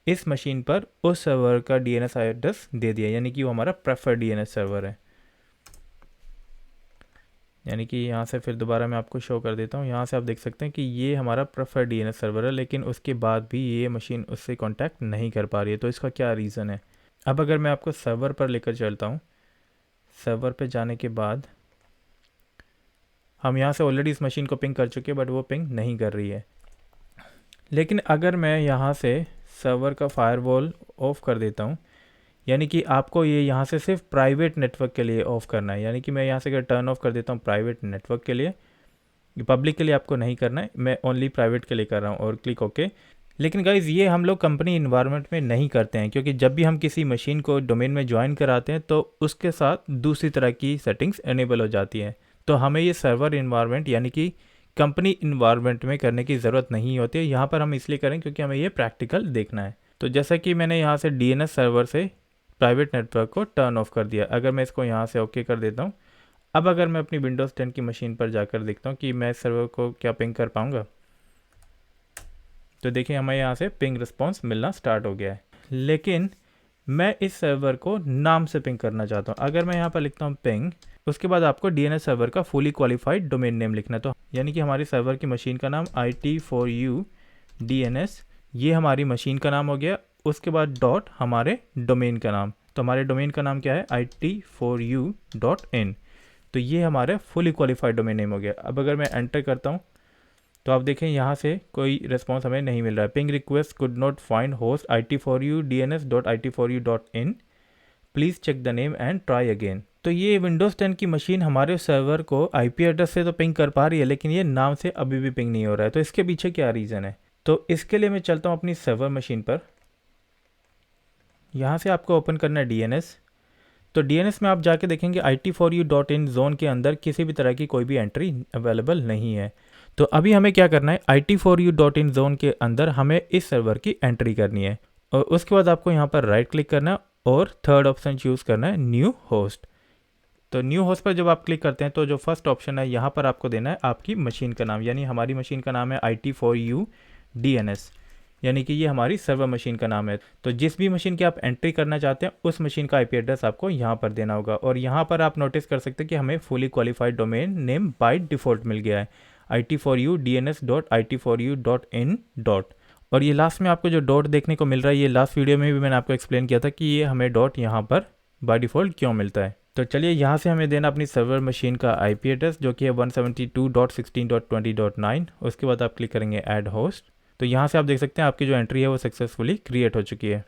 इस मशीन पर उस सर्वर का DNS एड्रेस दे दिया, यानी कि वो हमारा प्रेफर्ड DNS सर्वर है। यानी कि यहाँ से फिर दोबारा मैं आपको शो कर देता हूँ। यहाँ से आप देख सकते हैं कि ये हमारा प्रेफर्ड DNS सर्वर है, लेकिन उसके बाद भी ये मशीन उससे कांटेक्ट नहीं कर पा रही है। तो इसका क्या रीज़न है। अब अगर मैं आपको सर्वर पर लेकर चलता हूँ, सर्वर पे जाने के बाद हम यहाँ से ऑलरेडी इस मशीन को पिंग कर चुके हैं, बट वो पिंग नहीं कर रही है। लेकिन अगर मैं यहाँ से सर्वर का फायरवॉल ऑफ कर देता हूँ, यानी कि आपको ये यहाँ से सिर्फ प्राइवेट नेटवर्क के लिए ऑफ़ करना है, यानी कि मैं यहाँ से अगर टर्न ऑफ कर देता हूँ प्राइवेट नेटवर्क के लिए, पब्लिक के लिए आपको नहीं करना है, मैं ओनली प्राइवेट के लिए कर रहा हूँ और क्लिक ओके। लेकिन गाइज़ ये हम लोग कंपनी इन्वायरमेंट में नहीं करते हैं, क्योंकि जब भी हम किसी मशीन को डोमेन में ज्वाइन कराते हैं तो उसके साथ दूसरी तरह की सेटिंग्स एनेबल हो जाती हैं। तो हमें ये सर्वर इन्वायरमेंट यानी कि कंपनी इन्वायरमेंट में करने की ज़रूरत नहीं होती है। यहाँ पर हम इसलिए करें क्योंकि हमें ये प्रैक्टिकल देखना है। तो जैसा कि मैंने यहाँ से DNS सर्वर से प्राइवेट नेटवर्क को टर्न ऑफ कर दिया, अगर मैं इसको यहाँ से ओके कर देता हूँ, अब अगर मैं अपनी विंडोज़ 10 की मशीन पर जाकर देखता हूँ कि मैं इस सर्वर को क्या पिंग कर पाऊँगा, तो देखिए हमें यहाँ से पिंग रिस्पॉन्स मिलना स्टार्ट हो गया है। लेकिन मैं इस सर्वर को नाम से पिंग करना चाहता हूँ। अगर मैं यहाँ पर लिखता हूँ पिंग, उसके बाद आपको DNS सर्वर का फुली क्वालिफाइड डोमेन नेम लिखना है। तो यानी कि हमारी सर्वर की मशीन का नाम IT4U DNS, ये हमारी मशीन का नाम हो गया। उसके बाद डॉट हमारे डोमेन का नाम, तो हमारे डोमेन का नाम क्या है, IT4U.in। तो ये हमारे फुली क्वालिफाइड डोमेन नेम हो गया। अब अगर मैं एंटर करता हूँ तो आप देखें यहाँ से कोई रिस्पॉन्स हमें नहीं मिल रहा है। Ping request could not find host IT4U DNS.IT4U.in, please check the name and try again. तो ये विंडोज़ 10 की मशीन हमारे सर्वर को IP एड्रेस से तो पिंग कर पा रही है, लेकिन ये नाम से अभी भी पिंग नहीं हो रहा है। तो इसके पीछे क्या रीज़न है, तो इसके लिए मैं चलता हूँ अपनी सर्वर मशीन पर। यहाँ से आपको ओपन करना है DNS। तो DNS में आप जाके देखेंगे IT4U.in जोन के अंदर किसी भी तरह की कोई भी एंट्री अवेलेबल नहीं है। तो अभी हमें क्या करना है, IT4U.in जोन के अंदर हमें इस सर्वर की एंट्री करनी है, और उसके बाद आपको यहाँ पर राइट क्लिक करना है और थर्ड ऑप्शन चूज़ करना है न्यू होस्ट। तो न्यू होस्ट पर जब आप क्लिक करते हैं तो जो फर्स्ट ऑप्शन है यहाँ पर आपको देना है आपकी मशीन का नाम, यानी हमारी मशीन का नाम है IT4U DNS, यानी कि ये हमारी सर्वर मशीन का नाम है। तो जिस भी मशीन की आप एंट्री करना चाहते हैं उस मशीन का IP एड्रेस आपको यहाँ पर देना होगा। और यहाँ पर आप नोटिस कर सकते हैं कि हमें fully qualified domain name by default मिल गया है, IT4U DNS.IT4U.in डॉट। और ये लास्ट में आपको जो डॉट देखने को मिल रहा है, ये लास्ट वीडियो में भी मैंने आपको एक्सप्लेन किया था कि ये हमें डॉट यहाँ पर बाय डिफ़ॉल्ट क्यों मिलता है। तो चलिए यहाँ से हमें देना अपनी सर्वर मशीन का IP एड्रेस जो कि है 172.16.20.9। उसके बाद आप क्लिक करेंगे ऐड होस्ट। तो यहाँ से आप देख सकते हैं आपकी जो एंट्री है वो सक्सेसफुली क्रिएट हो चुकी है।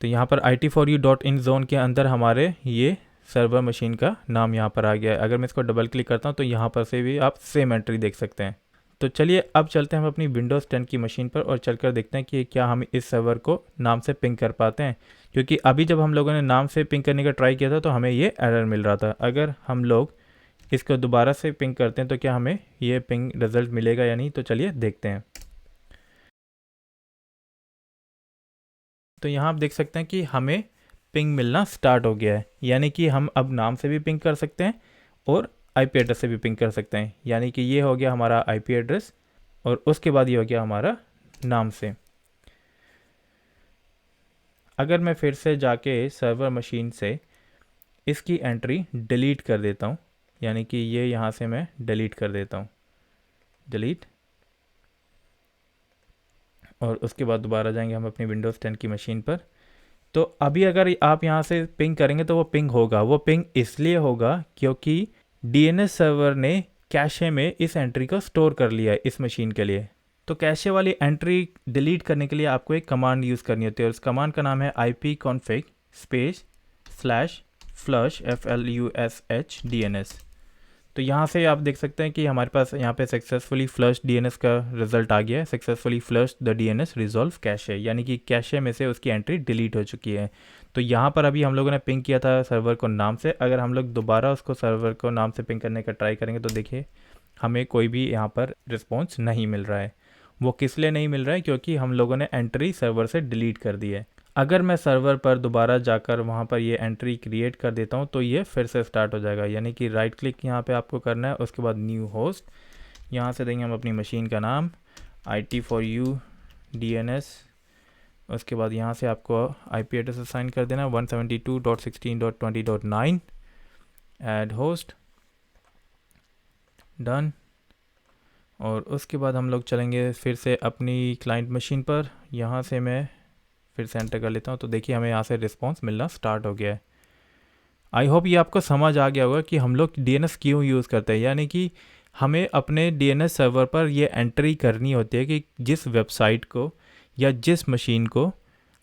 तो यहाँ पर IT4U.in जोन के अंदर हमारे ये सर्वर मशीन का नाम यहाँ पर आ गया है। अगर मैं इसको डबल क्लिक करता हूँ तो यहाँ पर से भी आप सेम एंट्री देख सकते हैं। तो चलिए अब चलते हैं हम अपनी विंडोज़ 10 की मशीन पर और चलकर देखते हैं कि क्या हम इस सर्वर को नाम से पिंग कर पाते हैं, क्योंकि अभी जब हम लोगों ने नाम से पिंग करने का ट्राई किया था तो हमें ये एरर मिल रहा था। अगर हम लोग इसको दोबारा से पिंग करते हैं तो क्या हमें ये पिंग रिजल्ट मिलेगा या नहीं, तो चलिए देखते हैं। तो यहाँ आप देख सकते हैं कि हमें पिंग मिलना स्टार्ट हो गया है, यानी कि हम अब नाम से भी पिंग कर सकते हैं और IP एड्रेस से भी पिंग कर सकते हैं। यानी कि ये हो गया हमारा IP एड्रेस और उसके बाद ये हो गया हमारा नाम से। अगर मैं फिर से जाके सर्वर मशीन से इसकी एंट्री डिलीट कर देता हूँ, यानी कि ये यहाँ से मैं डिलीट कर देता हूँ, डिलीट, और उसके बाद दोबारा जाएंगे हम अपनी विंडोज़ 10 की मशीन पर। तो अभी अगर आप यहाँ से पिंग करेंगे तो वो पिंग होगा। वो पिंग इसलिए होगा क्योंकि DNS सर्वर ने कैशे में इस एंट्री को स्टोर कर लिया है इस मशीन के लिए। तो कैशे वाली एंट्री डिलीट करने के लिए आपको एक कमांड यूज़ करनी होती है, उस कमांड का नाम है ipconfig /flush FLUSH DNS। तो यहाँ से आप देख सकते हैं कि हमारे पास यहाँ पे सक्सेसफुली फ्लश DNS का रिजल्ट आ गया है, successfully flush the DNS resolve cache, यानी कि कैशे में से उसकी एंट्री डिलीट हो चुकी है। तो यहाँ पर अभी हम लोगों ने पिंग किया था सर्वर को नाम से, अगर हम लोग दोबारा उसको सर्वर को नाम से पिंग करने का ट्राई करेंगे तो देखिए हमें कोई भी यहाँ पर रिस्पॉन्स नहीं मिल रहा है। वो किस लिए नहीं मिल रहा है, क्योंकि हम लोगों ने एंट्री सर्वर से डिलीट कर दी है। अगर मैं सर्वर पर दोबारा जाकर वहाँ पर ये एंट्री क्रिएट कर देता हूँ तो ये फिर से स्टार्ट हो जाएगा, यानी कि राइट क्लिक यहाँ पे आपको करना है, उसके बाद न्यू होस्ट, यहाँ से देंगे हम अपनी मशीन का नाम IT4U DNS, उसके बाद यहाँ से आपको IP एड्रेस असाइन कर देना 172.16.20.9, ऐड होस्ट, डन। और उसके बाद हम लोग चलेंगे फिर से अपनी क्लाइंट मशीन पर, यहाँ से मैं फिर से एंटर कर लेता हूँ। तो देखिए हमें यहाँ से रिस्पॉन्स मिलना स्टार्ट हो गया है। आई होप ये आपको समझ आ गया होगा कि हम लोग DNS क्यों यूज़ करते हैं, यानी कि हमें अपने डीएनएस सर्वर पर ये एंट्री करनी होती है कि जिस वेबसाइट को या जिस मशीन को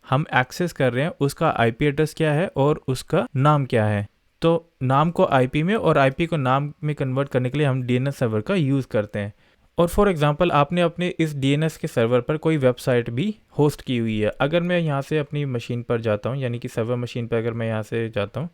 हम एक्सेस कर रहे हैं उसका आईपी एड्रेस क्या है और उसका नाम क्या है। तो नाम को आईपी में और आईपी को नाम में कन्वर्ट करने के लिए हम डीएनएस सर्वर का यूज़ करते हैं। और फॉर एग्जांपल आपने अपने इस डीएनएस के सर्वर पर कोई वेबसाइट भी होस्ट की हुई है। अगर मैं यहाँ से अपनी मशीन पर जाता हूँ, यानी कि सर्वर मशीन पर अगर मैं यहाँ से जाता हूँ,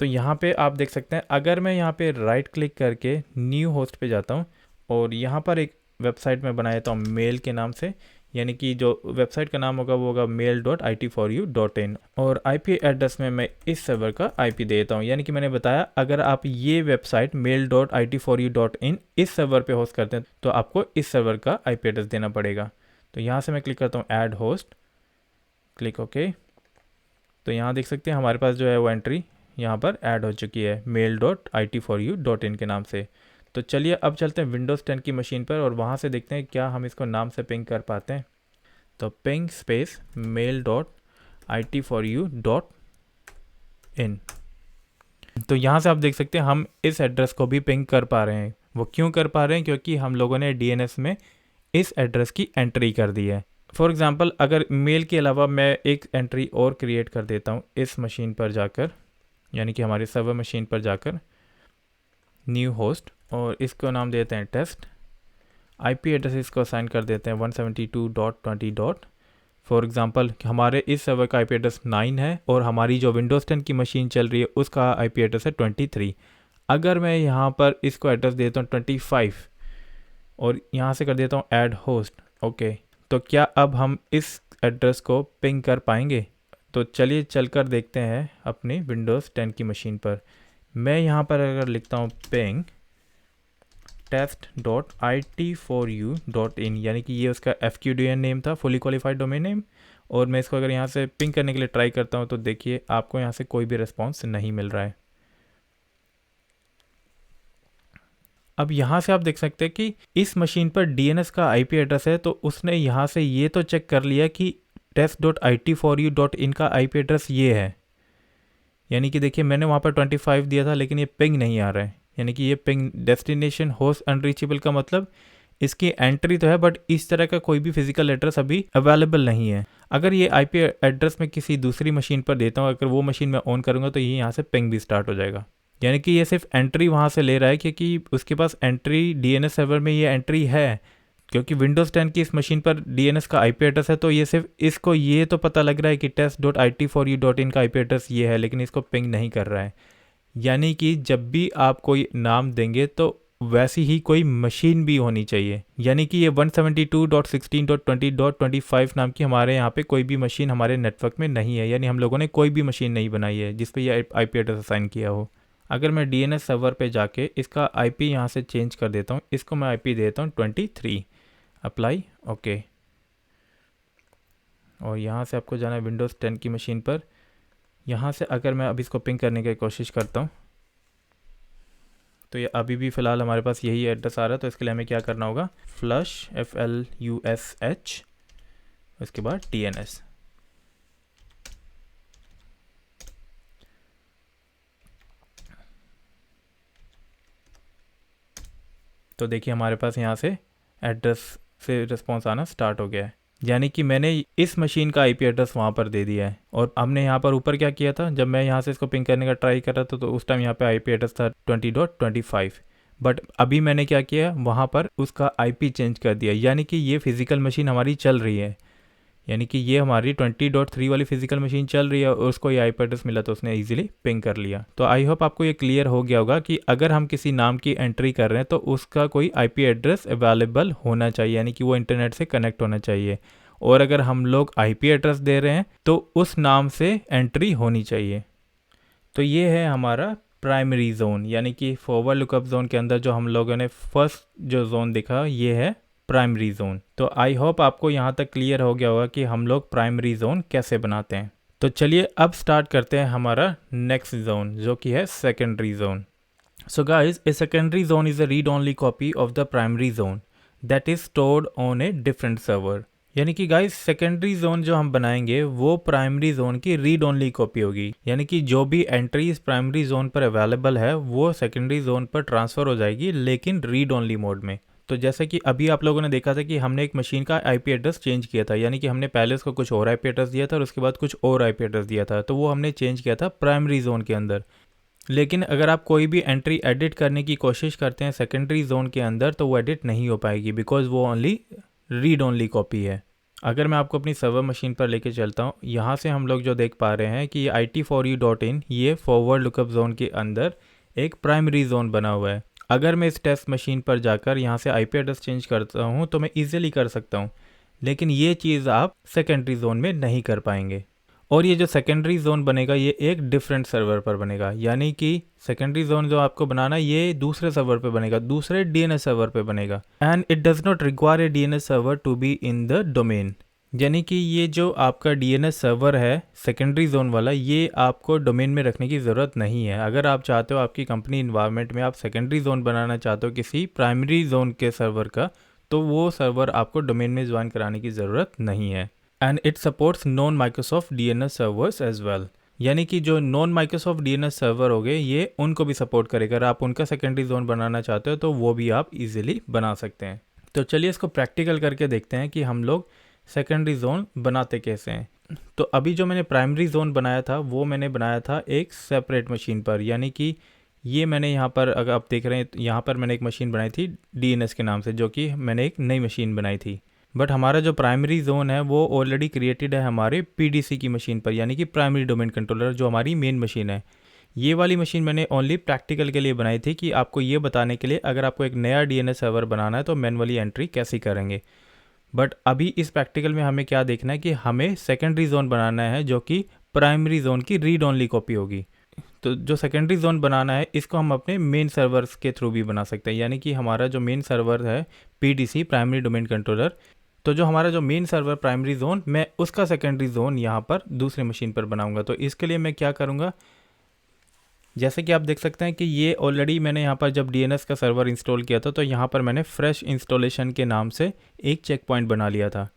तो यहाँ पे आप देख सकते हैं अगर मैं यहाँ पे राइट क्लिक करके न्यू होस्ट पे जाता हूँ और यहाँ पर एक वेबसाइट में बनाया था मेल के नाम से, यानी कि जो वेबसाइट का नाम होगा वो होगा mail.it4u.in और आईपी एड्रेस में मैं इस सर्वर का आईपी देता हूँ। यानी कि मैंने बताया अगर आप ये वेबसाइट mail.it4u.in इस सर्वर पे होस्ट करते हैं तो आपको इस सर्वर का आईपी एड्रेस देना पड़ेगा। तो यहाँ से मैं क्लिक करता हूँ ऐड होस्ट, क्लिक ओके। तो यहाँ देख सकते हैं हमारे पास जो है वो एंट्री यहाँ पर ऐड हो चुकी है mail.it4u.in के नाम से। तो चलिए अब चलते हैं विंडोज़ 10 की मशीन पर और वहाँ से देखते हैं क्या हम इसको नाम से पिंग कर पाते हैं। तो पिंग स्पेस mail.it4u.in। तो यहाँ से आप देख सकते हैं हम इस एड्रेस को भी पिंग कर पा रहे हैं। वो क्यों कर पा रहे हैं? क्योंकि हम लोगों ने डीएनएस में इस एड्रेस की एंट्री कर दी है। फॉर एग्ज़ाम्पल अगर मेल के अलावा मैं एक एंट्री और क्रिएट कर देता हूँ इस मशीन पर जाकर, यानी कि हमारे सर्वर मशीन पर जाकर न्यू होस्ट, और इसको नाम देते हैं टेस्ट। आईपी एड्रेस इसको असाइन कर देते हैं 172.20. फॉर एग्जांपल हमारे इस सर्वर का आईपी एड्रेस 9 है और हमारी जो विंडोज़ 10 की मशीन चल रही है उसका आईपी एड्रेस है 23। अगर मैं यहाँ पर इसको एड्रेस देता हूँ 25 और यहाँ से कर देता हूँ ऐड होस्ट, ओके, तो क्या अब हम इस एड्रेस को पिंग कर पाएंगे? तो चलिए चलकर देखते हैं अपनी विंडोज़ 10 की मशीन पर। मैं यहाँ पर अगर लिखता हूँ पिंग test.it4u.in, यानी कि ये उसका FQDN नेम था, फुली क्वालिफाइड डोमेन नेम, और मैं इसको अगर यहाँ से पिंग करने के लिए ट्राई करता हूँ तो देखिए आपको यहाँ से कोई भी रिस्पॉन्स नहीं मिल रहा है। अब यहाँ से आप देख सकते हैं कि इस मशीन पर DNS का IP एड्रेस है, तो उसने यहाँ से ये तो चेक कर लिया कि test.it4u.in का IP एड्रेस ये है। यानी कि देखिए मैंने वहाँ पर 25 दिया था लेकिन ये पिंग नहीं आ रहा है, यानी कि ये पिंग डेस्टिनेशन होस्ट अनरीचेबल का मतलब इसकी एंट्री तो है बट इस तरह का कोई भी फिजिकल एड्रेस अभी अवेलेबल नहीं है। अगर ये आईपी एड्रेस मैं किसी दूसरी मशीन पर देता हूँ, अगर वो मशीन मैं ऑन करूँगा तो ये यहाँ से पिंग भी स्टार्ट हो जाएगा। यानी कि ये सिर्फ एंट्री वहाँ से ले रहा है क्योंकि उसके पास एंट्री डीएनएस सर्वर में ये एंट्री है, क्योंकि विंडोज़ 10 की इस मशीन पर डीएनएस का आईपी एड्रेस है, तो ये सिर्फ इसको ये तो पता लग रहा है कि test.it4u.in का आईपी एड्रेस ये है, लेकिन इसको पिंग नहीं कर रहा है। यानी कि जब भी आप कोई नाम देंगे तो वैसी ही कोई मशीन भी होनी चाहिए। यानी कि ये 172.16.20.25 नाम की हमारे यहाँ पे कोई भी मशीन हमारे नेटवर्क में नहीं है, यानी हम लोगों ने कोई भी मशीन नहीं बनाई है जिस पे ये आईपी एड्रेस असाइन किया हो। अगर मैं डीएनएस सर्वर पे जाके इसका आईपी यहाँ से चेंज कर देता हूँ, इसको मैं आईपी देता हूँ 23, अप्लाई ओके, और यहाँ से आपको जाना है विंडोज़ 10 की मशीन पर। यहाँ से अगर मैं अभी इसको पिंग करने की कोशिश करता हूँ तो ये अभी भी फ़िलहाल हमारे पास यही एड्रेस आ रहा है। तो इसके लिए हमें क्या करना होगा, फ्लश FLUSH, उसके बाद DNS। तो देखिए हमारे पास यहाँ से एड्रेस से रिस्पॉन्स आना स्टार्ट हो गया है, यानी कि मैंने इस मशीन का आईपी एड्रेस वहाँ पर दे दिया है। और हमने यहाँ पर ऊपर क्या किया था, जब मैं यहाँ से इसको पिंग करने का ट्राई कर रहा था तो उस टाइम यहाँ पे आईपी एड्रेस था 20.25, बट अभी मैंने क्या किया, वहाँ पर उसका आईपी चेंज कर दिया, यानी कि ये फिज़िकल मशीन हमारी चल रही है। यानी कि ये हमारी 20.3 वाली फिजिकल मशीन चल रही है और उसको ये आईपी एड्रेस मिला तो उसने इजीली पिंग कर लिया। तो आई होप आपको ये क्लियर हो गया होगा कि अगर हम किसी नाम की एंट्री कर रहे हैं तो उसका कोई आईपी एड्रेस अवेलेबल होना चाहिए, यानी कि वो इंटरनेट से कनेक्ट होना चाहिए। और अगर हम लोग आईपी एड्रेस दे रहे हैं तो उस नाम से एंट्री होनी चाहिए। तो ये है हमारा प्राइमरी जोन, यानी कि फॉरवर्ड लुकअप जोन के अंदर जो हम लोगों ने फर्स्ट जो जोन देखा ये है प्राइमरी जोन। तो आई होप आपको यहाँ तक क्लियर हो गया होगा कि हम लोग प्राइमरी जोन कैसे बनाते हैं। तो चलिए अब स्टार्ट करते हैं हमारा नेक्स्ट जोन जो कि है secondary zone. So guys, a secondary zone is a read only copy of the primary zone that is stored on a different server. यानी कि गाइस सेकेंडरी जोन जो हम बनाएंगे वो प्राइमरी जोन की रीड ओनली कॉपी होगी, यानी कि जो भी एंट्री इस प्राइमरी जोन पर अवेलेबल है वो सेकेंडरी जोन पर ट्रांसफ़र हो जाएगी, लेकिन रीड ओनली मोड में। तो जैसे कि अभी आप लोगों ने देखा था कि हमने एक मशीन का आईपी एड्रेस चेंज किया था, यानी कि हमने पहले उसको कुछ और आईपी एड्रेस दिया था और उसके बाद कुछ और आईपी एड्रेस दिया था, तो वो हमने चेंज किया था प्राइमरी जोन के अंदर। लेकिन अगर आप कोई भी एंट्री एडिट करने की कोशिश करते हैं सेकेंडरी जोन के अंदर तो वो एडिट नहीं हो पाएगी, बिकॉज वो ओनली रीड ओनली कॉपी है। अगर मैं आपको अपनी सर्वर मशीन पर लेके चलता हूँ, यहाँ से हम लोग जो देख पा रहे हैं कि ये IT4U.in ये फॉरवर्ड लुकअप जोन के अंदर एक प्राइमरी जोन बना हुआ है। अगर मैं इस टेस्ट मशीन पर जाकर यहाँ से आईपी एड्रेस चेंज करता हूँ तो मैं इजीली कर सकता हूँ, लेकिन ये चीज़ आप सेकेंडरी जोन में नहीं कर पाएंगे। और ये जो सेकेंडरी जोन बनेगा ये एक डिफरेंट सर्वर पर बनेगा, यानी कि सेकेंडरी जोन जो आपको बनाना है ये दूसरे सर्वर पे बनेगा, दूसरे डीएनएस सर्वर पे बनेगा। And it does not require a DNS server to be in the domain, यानी कि ये जो आपका डीएनएस सर्वर है सेकेंडरी जोन वाला, ये आपको डोमेन में रखने की ज़रूरत नहीं है। अगर आप चाहते हो आपकी कंपनी इन्वायरमेंट में आप सेकेंडरी जोन बनाना चाहते हो किसी प्राइमरी जोन के सर्वर का, तो वो सर्वर आपको डोमेन में ज्वाइन कराने की ज़रूरत नहीं है। And it supports non Microsoft DNS servers as well, यानी कि जो नॉन माइक्रोसॉफ्ट डीएनएस सर्वर हो गए ये उनको भी सपोर्ट करेगा। अगर आप उनका सेकेंडरी जोन बनाना चाहते हो तो वो भी आप इजीली बना सकते हैं। तो चलिए इसको प्रैक्टिकल करके देखते हैं कि हम लोग सेकेंडरी जोन बनाते कैसे हैं। तो अभी जो मैंने प्राइमरी जोन बनाया था वो मैंने बनाया था एक सेपरेट मशीन पर, यानी कि ये मैंने यहाँ पर अगर आप देख रहे हैं यहाँ पर मैंने एक मशीन बनाई थी डीएनएस के नाम से, जो कि मैंने एक नई मशीन बनाई थी। बट हमारा जो प्राइमरी जोन है वो ऑलरेडी क्रिएटेड है हमारे पीडीसी की मशीन पर, यानी कि प्राइमरी डोमेन कंट्रोलर जो हमारी मेन मशीन है। ये वाली मशीन मैंने ओनली प्रैक्टिकल के लिए बनाई थी कि आपको ये बताने के लिए अगर आपको एक नया डीएनएस सर्वर बनाना है तो मैनुअली एंट्री कैसे करेंगे। बट अभी इस प्रैक्टिकल में हमें क्या देखना है कि हमें सेकेंडरी जोन बनाना है जो कि प्राइमरी जोन की रीड ओनली कॉपी होगी। तो जो सेकेंडरी जोन बनाना है इसको हम अपने मेन सर्वर्स के थ्रू भी बना सकते हैं, यानी कि हमारा जो मेन सर्वर है पीडीसी प्राइमरी डोमेन कंट्रोलर, तो जो हमारा जो मेन सर्वर प्राइमरी जोन मैं उसका सेकेंडरी जोन यहाँ पर दूसरी मशीन पर बनाऊंगा। तो इसके लिए मैं क्या करूँगा, जैसे कि आप देख सकते हैं कि ये ऑलरेडी मैंने यहाँ पर जब डीएनएस का सर्वर इंस्टॉल किया था तो यहाँ पर मैंने फ्रेश इंस्टॉलेशन के नाम से एक चेक पॉइंट बना लिया था।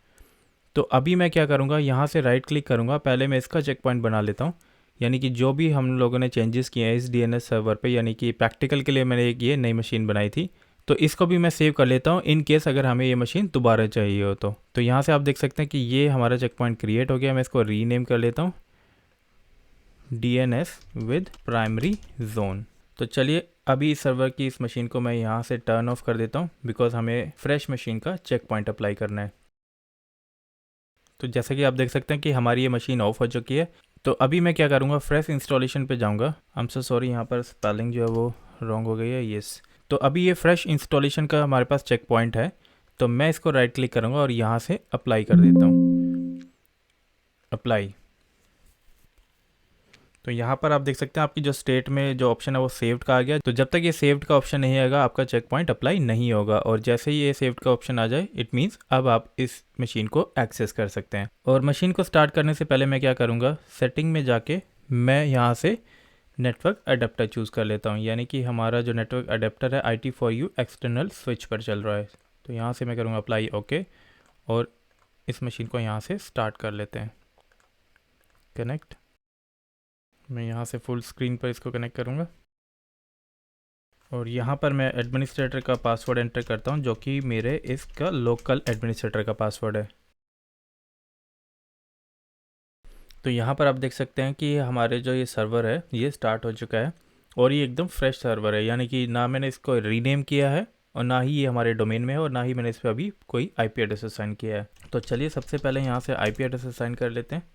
तो अभी मैं क्या करूँगा, यहाँ से राइट क्लिक करूँगा, पहले मैं इसका चेक पॉइंट बना लेता हूँ, यानी कि जो भी हम लोगों ने चेंजेस किए हैं इस डीएनएस सर्वर पे, यानी कि प्रैक्टिकल के लिए मैंने एक ये नई मशीन बनाई थी, तो इसको भी मैं सेव कर लेता हूँ इन केस अगर हमें ये मशीन दोबारा चाहिए हो तो यहाँ से आप देख सकते हैं कि ये हमारा चेक पॉइंट क्रिएट हो गया। मैं इसको रीनेम कर लेता हूँ DNS विद प्राइमरी जोन। तो चलिए अभी इस सर्वर की इस मशीन को मैं यहाँ से टर्न ऑफ कर देता हूँ, बिकॉज हमें फ्रेश मशीन का चेक पॉइंट अप्लाई करना है। तो जैसे कि आप देख सकते हैं कि हमारी ये मशीन ऑफ हो चुकी है। तो अभी मैं क्या करूँगा, फ्रेश इंस्टॉलेशन पे जाऊँगा। आई एम सो सॉरी, यहाँ पर स्पेलिंग जो है वो रॉन्ग हो गई है, येस। तो अभी ये फ्रेश इंस्टॉलेशन का हमारे पास चेक पॉइंट है, तो मैं इसको राइट क्लिक करूँगा और यहाँ से अप्लाई कर देता हूँ, अप्लाई। तो यहाँ पर आप देख सकते हैं आपकी जो स्टेट में जो ऑप्शन है वो सेव्ड का आ गया। तो जब तक ये सेव्ड का ऑप्शन नहीं आएगा आपका चेक पॉइंट अप्लाई नहीं होगा, और जैसे ही ये सेव्ड का ऑप्शन आ जाए इट मीन्स अब आप इस मशीन को एक्सेस कर सकते हैं। और मशीन को स्टार्ट करने से पहले मैं क्या करूँगा, सेटिंग में जाके मैं यहाँ से नेटवर्क अडेप्टर चूज़ कर लेता हूँ, यानी कि हमारा जो नेटवर्क अडेप्टर है IT4U एक्सटर्नल स्विच पर चल रहा है। तो यहाँ से मैं करूँगा अप्लाई ओके, और इस मशीन को यहाँ से स्टार्ट कर लेते हैं, कनेक्ट। मैं यहाँ से फुल स्क्रीन पर इसको कनेक्ट करूँगा और यहाँ पर मैं एडमिनिस्ट्रेटर का पासवर्ड एंटर करता हूँ जो कि मेरे इसका लोकल एडमिनिस्ट्रेटर का पासवर्ड है। तो यहाँ पर आप देख सकते हैं कि हमारे जो ये सर्वर है ये स्टार्ट हो चुका है और ये एकदम फ्रेश सर्वर है, यानी कि ना मैंने इसको रीनेम किया है और ना ही ये हमारे डोमेन में है और ना ही मैंने इस पर अभी कोई IP एड्रेस असाइन किया है। तो चलिए सबसे पहले यहाँ से IP एड्रेस असाइन कर लेते हैं।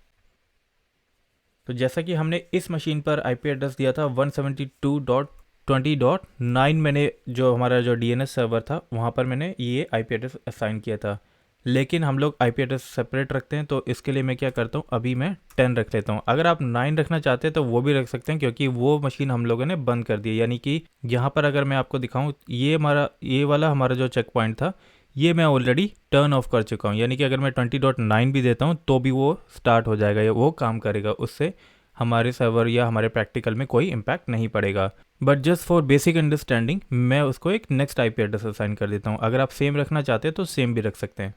तो जैसा कि हमने इस मशीन पर IP एड्रेस दिया था 172.20.9, मैंने जो हमारा जो DNS सर्वर था वहाँ पर मैंने ये IP एड्रेस असाइन किया था, लेकिन हम लोग IP एड्रेस सेपरेट रखते हैं। तो इसके लिए मैं क्या करता हूँ, अभी मैं 10 रख लेता हूँ। अगर आप 9 रखना चाहते हैं तो वो भी रख सकते हैं, क्योंकि वो मशीन हम लोगों ने बंद कर दी है। यानी कि यहाँ पर अगर मैं आपको दिखाऊँ, ये वाला हमारा जो चेक पॉइंट था ये मैं ऑलरेडी टर्न ऑफ कर चुका हूँ, यानी कि अगर मैं 20.9 भी देता हूँ तो भी वो स्टार्ट हो जाएगा या वो काम करेगा, उससे हमारे सर्वर या हमारे प्रैक्टिकल में कोई इम्पैक्ट नहीं पड़ेगा। But just for basic understanding मैं उसको एक नेक्स्ट IP एड्रेस असाइन कर देता हूँ। अगर आप सेम रखना चाहते हैं तो सेम भी रख सकते हैं।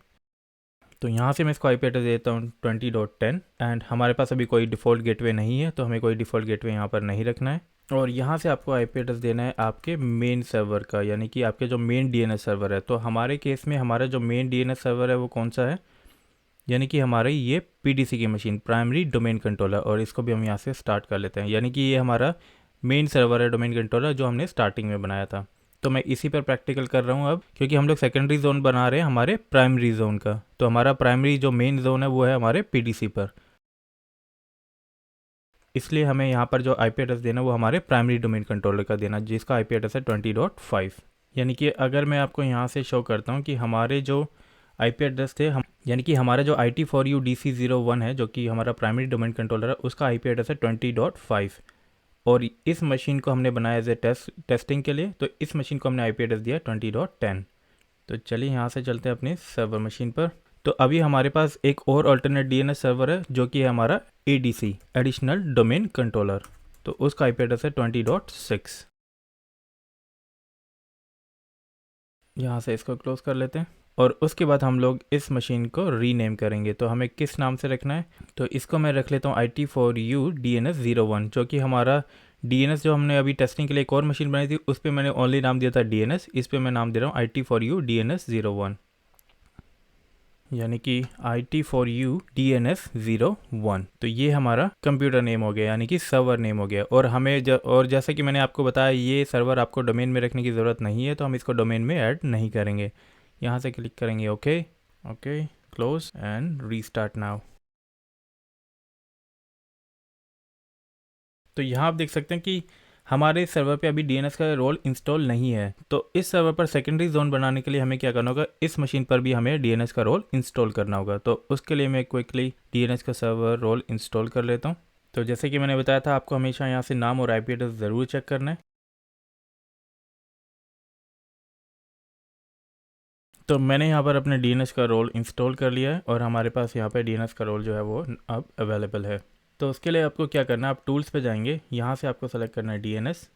तो यहाँ से मैं इसको आईपी एड्रेस देता हूँ 20.10 एंड हमारे पास अभी कोई डिफ़ॉल्ट गेटवे नहीं है तो हमें कोई डिफ़ॉल्ट गेटवे यहाँ पर नहीं रखना है। और यहाँ से आपको आईपी एड्रेस देना है आपके मेन सर्वर का, यानी कि आपके जो मेन डीएनएस सर्वर है। तो हमारे केस में हमारा जो मेन डीएनएस सर्वर है वो कौन सा है, यानी कि हमारे ये पीडीसी की मशीन, प्राइमरी डोमेन कंट्रोलर। और इसको भी हम यहाँ से स्टार्ट कर लेते हैं, यानी कि ये हमारा मेन सर्वर है डोमेन कंट्रोलर जो हमने स्टार्टिंग में बनाया था। तो मैं इसी पर प्रैक्टिकल कर रहा हूँ अब, क्योंकि हम लोग सेकेंडरी जोन बना रहे हैं हमारे प्राइमरी जोन का। तो हमारा प्राइमरी जो मेन जोन है वो है हमारे पीडीसी पर, इसलिए हमें यहाँ पर जो आईपी एड्रेस देना है वो हमारे प्राइमरी डोमेन कंट्रोलर का देना, जिसका आईपी एड्रेस है 20.5। यानी कि अगर मैं आपको यहाँ से शो करता हूँ कि हमारे जो आईपी एड्रेस थे हम, यानी कि हमारा जो IT4U DC01 है जो कि हमारा प्राइमरी डोमेन कंट्रोलर है, उसका आईपी एड्रेस है 20.5। और इस मशीन को हमने बनाया एज ए टेस्टिंग के लिए, तो इस मशीन को हमने आईपी एड्रेस दिया 20.10। तो चलिए यहाँ से चलते हैं अपनी सर्वर मशीन पर। तो अभी हमारे पास एक और अल्टरनेट डीएनएस सर्वर है जो कि है हमारा ADC, एडिशनल डोमेन कंट्रोलर। तो उसका आईपी एड्रेस है 20.6। यहाँ से इसको क्लोज कर लेते हैं और उसके बाद हम लोग इस मशीन को रीनेम करेंगे। तो हमें किस नाम से रखना है, तो इसको मैं रख लेता हूँ IT4U DNS01, जो कि हमारा DNS जो हमने अभी टेस्टिंग के लिए एक और मशीन बनाई थी उस पर मैंने ओनली नाम दिया था DNS, इस पर मैं नाम दे रहा हूँ IT4U DNS01, यानी कि IT4U DNS01। तो ये हमारा कंप्यूटर नेम हो गया, यानी कि सर्वर नेम हो गया। और हमें और जैसा कि मैंने आपको बताया ये सर्वर आपको डोमेन में रखने की ज़रूरत नहीं है, तो हम इसको डोमेन में ऐड नहीं करेंगे। यहाँ से क्लिक करेंगे okay, close and restart now. तो यहाँ आप देख सकते हैं कि हमारे सर्वर पे अभी डीएनएस का रोल इंस्टॉल नहीं है। तो इस सर्वर पर सेकेंडरी जोन बनाने के लिए हमें क्या करना होगा, इस मशीन पर भी हमें डीएनएस का रोल इंस्टॉल करना होगा। तो उसके लिए मैं क्विकली डीएनएस का सर्वर रोल इंस्टॉल कर लेता हूँ। तो जैसे कि मैंने बताया था आपको हमेशा यहाँ से नाम और आईपी एड्रेस ज़रूर चेक करना है। तो मैंने यहाँ पर अपने डीएनएस का रोल इंस्टॉल कर लिया है और हमारे पास यहाँ पर डीएनएस का रोल जो है वो अब अवेलेबल है। तो उसके लिए आपको क्या करना है, आप टूल्स पे जाएंगे, यहाँ से आपको सेलेक्ट करना है डीएनएस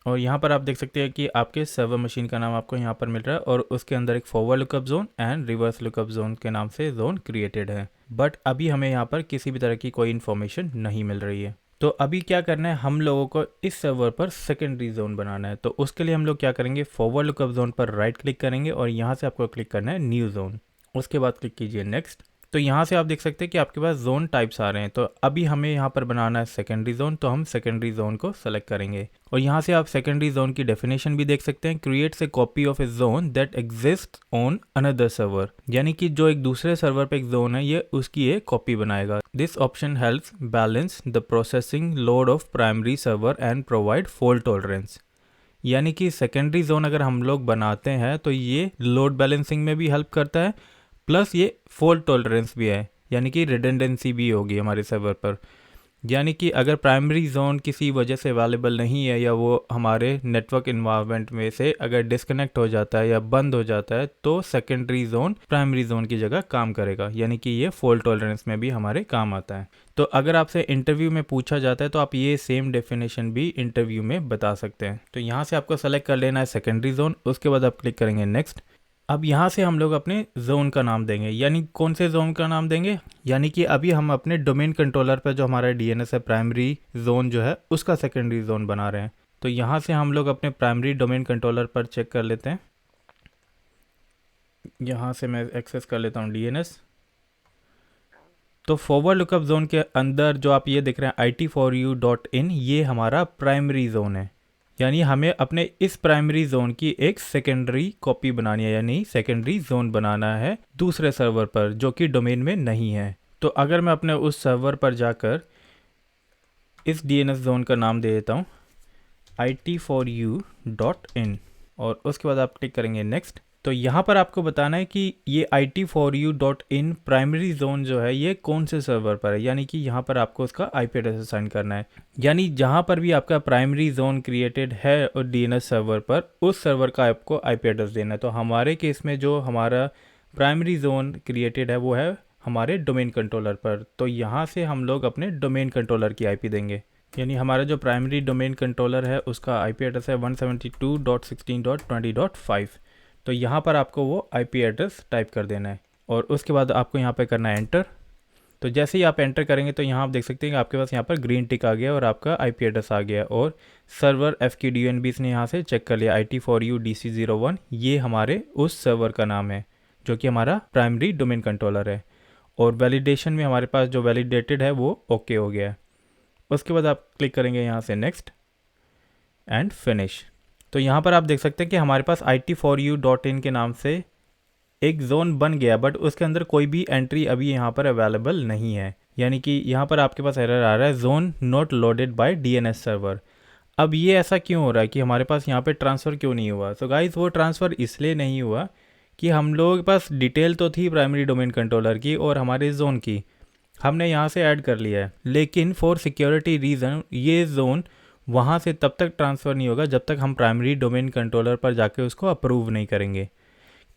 और यहाँ पर आप देख सकते हैं कि आपके सर्वर मशीन का नाम आपको यहाँ पर मिल रहा है और उसके अंदर एक forward lookup zone and reverse lookup zone के नाम से जोन क्रिएटेड है। बट अभी हमें यहाँ पर किसी भी तरह की कोई इन्फॉर्मेशन नहीं मिल रही है। तो अभी क्या करना है, हम लोगों को इस सर्वर पर सेकेंडरी जोन बनाना है। तो उसके लिए हम लोग क्या करेंगे, फॉरवर्ड लुकअप जोन पर राइट क्लिक करेंगे और यहाँ से आपको क्लिक करना है न्यू जोन। उसके बाद क्लिक कीजिए नेक्स्ट। तो यहाँ से आप देख सकते हैं कि आपके पास जोन टाइप्स आ रहे हैं। तो अभी हमें यहाँ पर बनाना है सेकेंडरी जोन, तो हम सेकेंडरी जोन को सेलेक्ट करेंगे और यहाँ से आप सेकेंडरी जोन की डेफिनेशन भी देख सकते हैं, creates a copy of A zone that exist on another server, यानी कि जो एक दूसरे सर्वर पे एक जोन है ये उसकी एक कॉपी बनाएगा। This option helps balance the processing load of primary server and provide fault tolerance. यानी कि सेकेंडरी जोन अगर हम लोग बनाते हैं तो ये लोड बैलेंसिंग में भी हेल्प करता है, प्लस ये फॉल्ट टॉलरेंस भी है, यानी कि रिडंडेंसी भी होगी हमारे सर्वर पर। यानी कि अगर प्राइमरी जोन किसी वजह से अवेलेबल नहीं है या वो हमारे नेटवर्क इन्वायरमेंट में से अगर डिस्कनेक्ट हो जाता है या बंद हो जाता है तो सेकेंडरी जोन प्राइमरी जोन की जगह काम करेगा, यानी कि ये फॉल्ट टॉलरेंस में भी हमारे काम आता है। तो अगर आपसे इंटरव्यू में पूछा जाता है तो आप ये सेम डेफिनेशन भी इंटरव्यू में बता सकते हैं। तो यहाँ से आपको सेलेक्ट कर लेना है सेकेंडरी जोन, उसके बाद आप क्लिक करेंगे नेक्स्ट। अब यहाँ से हम लोग अपने जोन का नाम देंगे, यानी कौन से जोन का नाम देंगे, यानी कि अभी हम अपने डोमेन कंट्रोलर पर जो हमारा डीएनएस है प्राइमरी जोन जो है उसका सेकेंडरी जोन बना रहे हैं। तो यहाँ से हम लोग अपने प्राइमरी डोमेन कंट्रोलर पर चेक कर लेते हैं। यहाँ से मैं एक्सेस कर लेता हूँ डीएनएस। तो फॉरवर्ड लुकअप जोन के अंदर जो आप ये देख रहे हैं IT4U.in, ये हमारा प्राइमरी जोन है, यानी हमें अपने इस प्राइमरी जोन की एक सेकेंडरी कॉपी बनानी है, यानी सेकेंडरी जोन बनाना है दूसरे सर्वर पर जो कि डोमेन में नहीं है। तो अगर मैं अपने उस सर्वर पर जाकर इस डीएनएस जोन का नाम दे देता हूँ IT4U.in और उसके बाद आप क्लिक करेंगे नेक्स्ट। तो यहाँ पर आपको बताना है कि ये IT4U.in प्राइमरी जोन जो है ये कौन से सर्वर पर है, यानी कि यहाँ पर आपको उसका आईपी एड्रेस असाइन करना है। यानी जहाँ पर भी आपका प्राइमरी जोन क्रिएटेड है और डीएनएस सर्वर पर, उस सर्वर का आपको आईपी एड्रेस देना है। तो हमारे केस में जो हमारा प्राइमरी जोन क्रिएटेड है वो है हमारे डोमेन कंट्रोलर पर। तो यहाँ से हम लोग अपने डोमेन कंट्रोलर की आईपी देंगे, यानी हमारा जो प्राइमरी डोमेन कंट्रोलर है उसका आईपी एड्रेस है 172.16.20.5। तो यहाँ पर आपको वो आईपी एड्रेस टाइप कर देना है और उसके बाद आपको यहाँ पे करना है एंटर। तो जैसे ही आप एंटर करेंगे तो यहाँ आप देख सकते हैं कि आपके पास यहाँ पर ग्रीन टिक आ गया और आपका IP एड्रेस आ गया और सर्वर FQDNB इसने यहाँ से चेक कर लिया IT4U DC01, ये हमारे उस सर्वर का नाम है जो कि हमारा प्राइमरी डोमेन कंट्रोलर है। और वैलिडेशन में हमारे पास जो वैलिडेटेड है वो ओके हो गया है। उसके बाद आप क्लिक करेंगे यहाँ से नेक्स्ट एंड फिनिश। तो यहाँ पर आप देख सकते हैं कि हमारे पास IT4U.in के नाम से एक जोन बन गया, बट उसके अंदर कोई भी एंट्री अभी यहाँ पर अवेलेबल नहीं है, यानी कि यहाँ पर आपके पास एरर आ रहा है zone not loaded by DNS server. अब ये ऐसा क्यों हो रहा है कि हमारे पास यहाँ पे ट्रांसफ़र क्यों नहीं हुआ? सो गाइस वो ट्रांसफ़र इसलिए नहीं हुआ कि हम लोग के पास डिटेल तो थी प्राइमरी डोमेन कंट्रोलर की और हमारे जोन की, हमने यहाँ से ऐड कर लिया है, लेकिन फॉर सिक्योरिटी रीज़न ये जोन वहाँ से तब तक ट्रांसफ़र नहीं होगा जब तक हम प्राइमरी डोमेन कंट्रोलर पर जाके उसको अप्रूव नहीं करेंगे।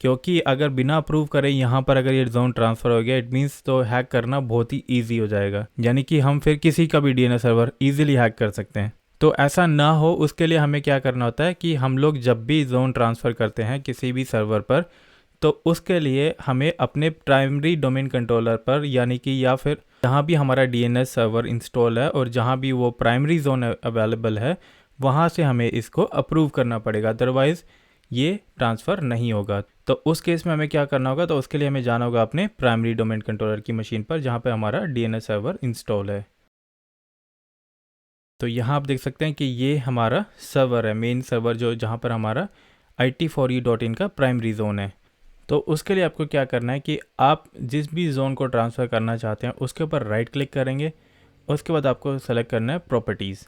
क्योंकि अगर बिना अप्रूव करे यहाँ पर अगर ये जोन ट्रांसफ़र हो गया, इट मीन्स तो हैक करना बहुत ही ईजी हो जाएगा, यानी कि हम फिर किसी का भी DNS सर्वर ईजिली हैक कर सकते हैं। तो ऐसा ना हो उसके लिए हमें क्या करना होता है कि हम लोग जब भी जोन ट्रांसफ़र करते हैं किसी भी सर्वर पर, तो उसके लिए हमें अपने प्राइमरी डोमेन कंट्रोलर पर, यानी कि या फिर जहाँ भी हमारा DNS सर्वर इंस्टॉल है और जहाँ भी वो प्राइमरी जोन अवेलेबल है वहाँ से हमें इसको अप्रूव करना पड़ेगा, अदरवाइज़ ये ट्रांसफ़र नहीं होगा। तो उस केस में हमें क्या करना होगा? तो उसके लिए हमें जाना होगा अपने प्राइमरी डोमेन कंट्रोलर की मशीन पर जहाँ पे हमारा DNS सर्वर इंस्टॉल है। तो यहाँ आप देख सकते हैं कि ये हमारा सर्वर है, मेन सर्वर जो जहाँ पर हमारा IT4U.in का प्राइमरी जोन है। तो उसके लिए आपको क्या करना है कि आप जिस भी जोन को ट्रांसफ़र करना चाहते हैं उसके ऊपर राइट क्लिक करेंगे। उसके बाद आपको सेलेक्ट करना है प्रॉपर्टीज़।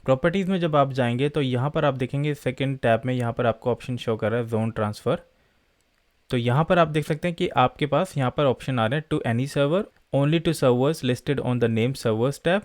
प्रॉपर्टीज़ में जब आप जाएंगे तो यहाँ पर आप देखेंगे सेकंड टैब में यहाँ पर आपको ऑप्शन शो कर रहा है जोन ट्रांसफ़र। तो यहाँ पर आप देख सकते हैं कि आपके पास यहाँ पर ऑप्शन आ रहे हैं to any server, only to servers listed on the name servers tab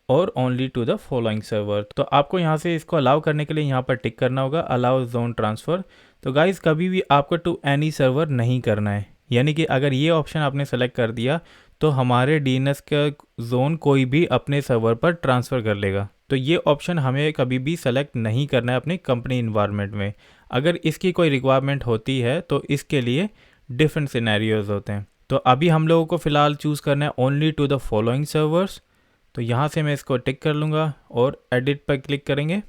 और only to the following server. तो आपको यहाँ से इसको अलाउ करने के लिए यहाँ पर टिक करना होगा अलाउ जोन ट्रांसफ़र। तो गाइस कभी भी आपको टू एनी सर्वर नहीं करना है, यानी कि अगर ये ऑप्शन आपने सेलेक्ट कर दिया तो हमारे DNS का जोन कोई भी अपने सर्वर पर ट्रांसफ़र कर लेगा। तो ये ऑप्शन हमें कभी भी सेलेक्ट नहीं करना है अपनी कंपनी इन्वायरमेंट में। अगर इसकी कोई रिक्वायरमेंट होती है तो इसके लिए डिफरेंट सिनेरियोज होते हैं। तो अभी हम लोगों को फ़िलहाल चूज़ करना है only to the following servers. तो यहाँ से मैं इसको टिक कर लूँगा और एडिट पर क्लिक करेंगे।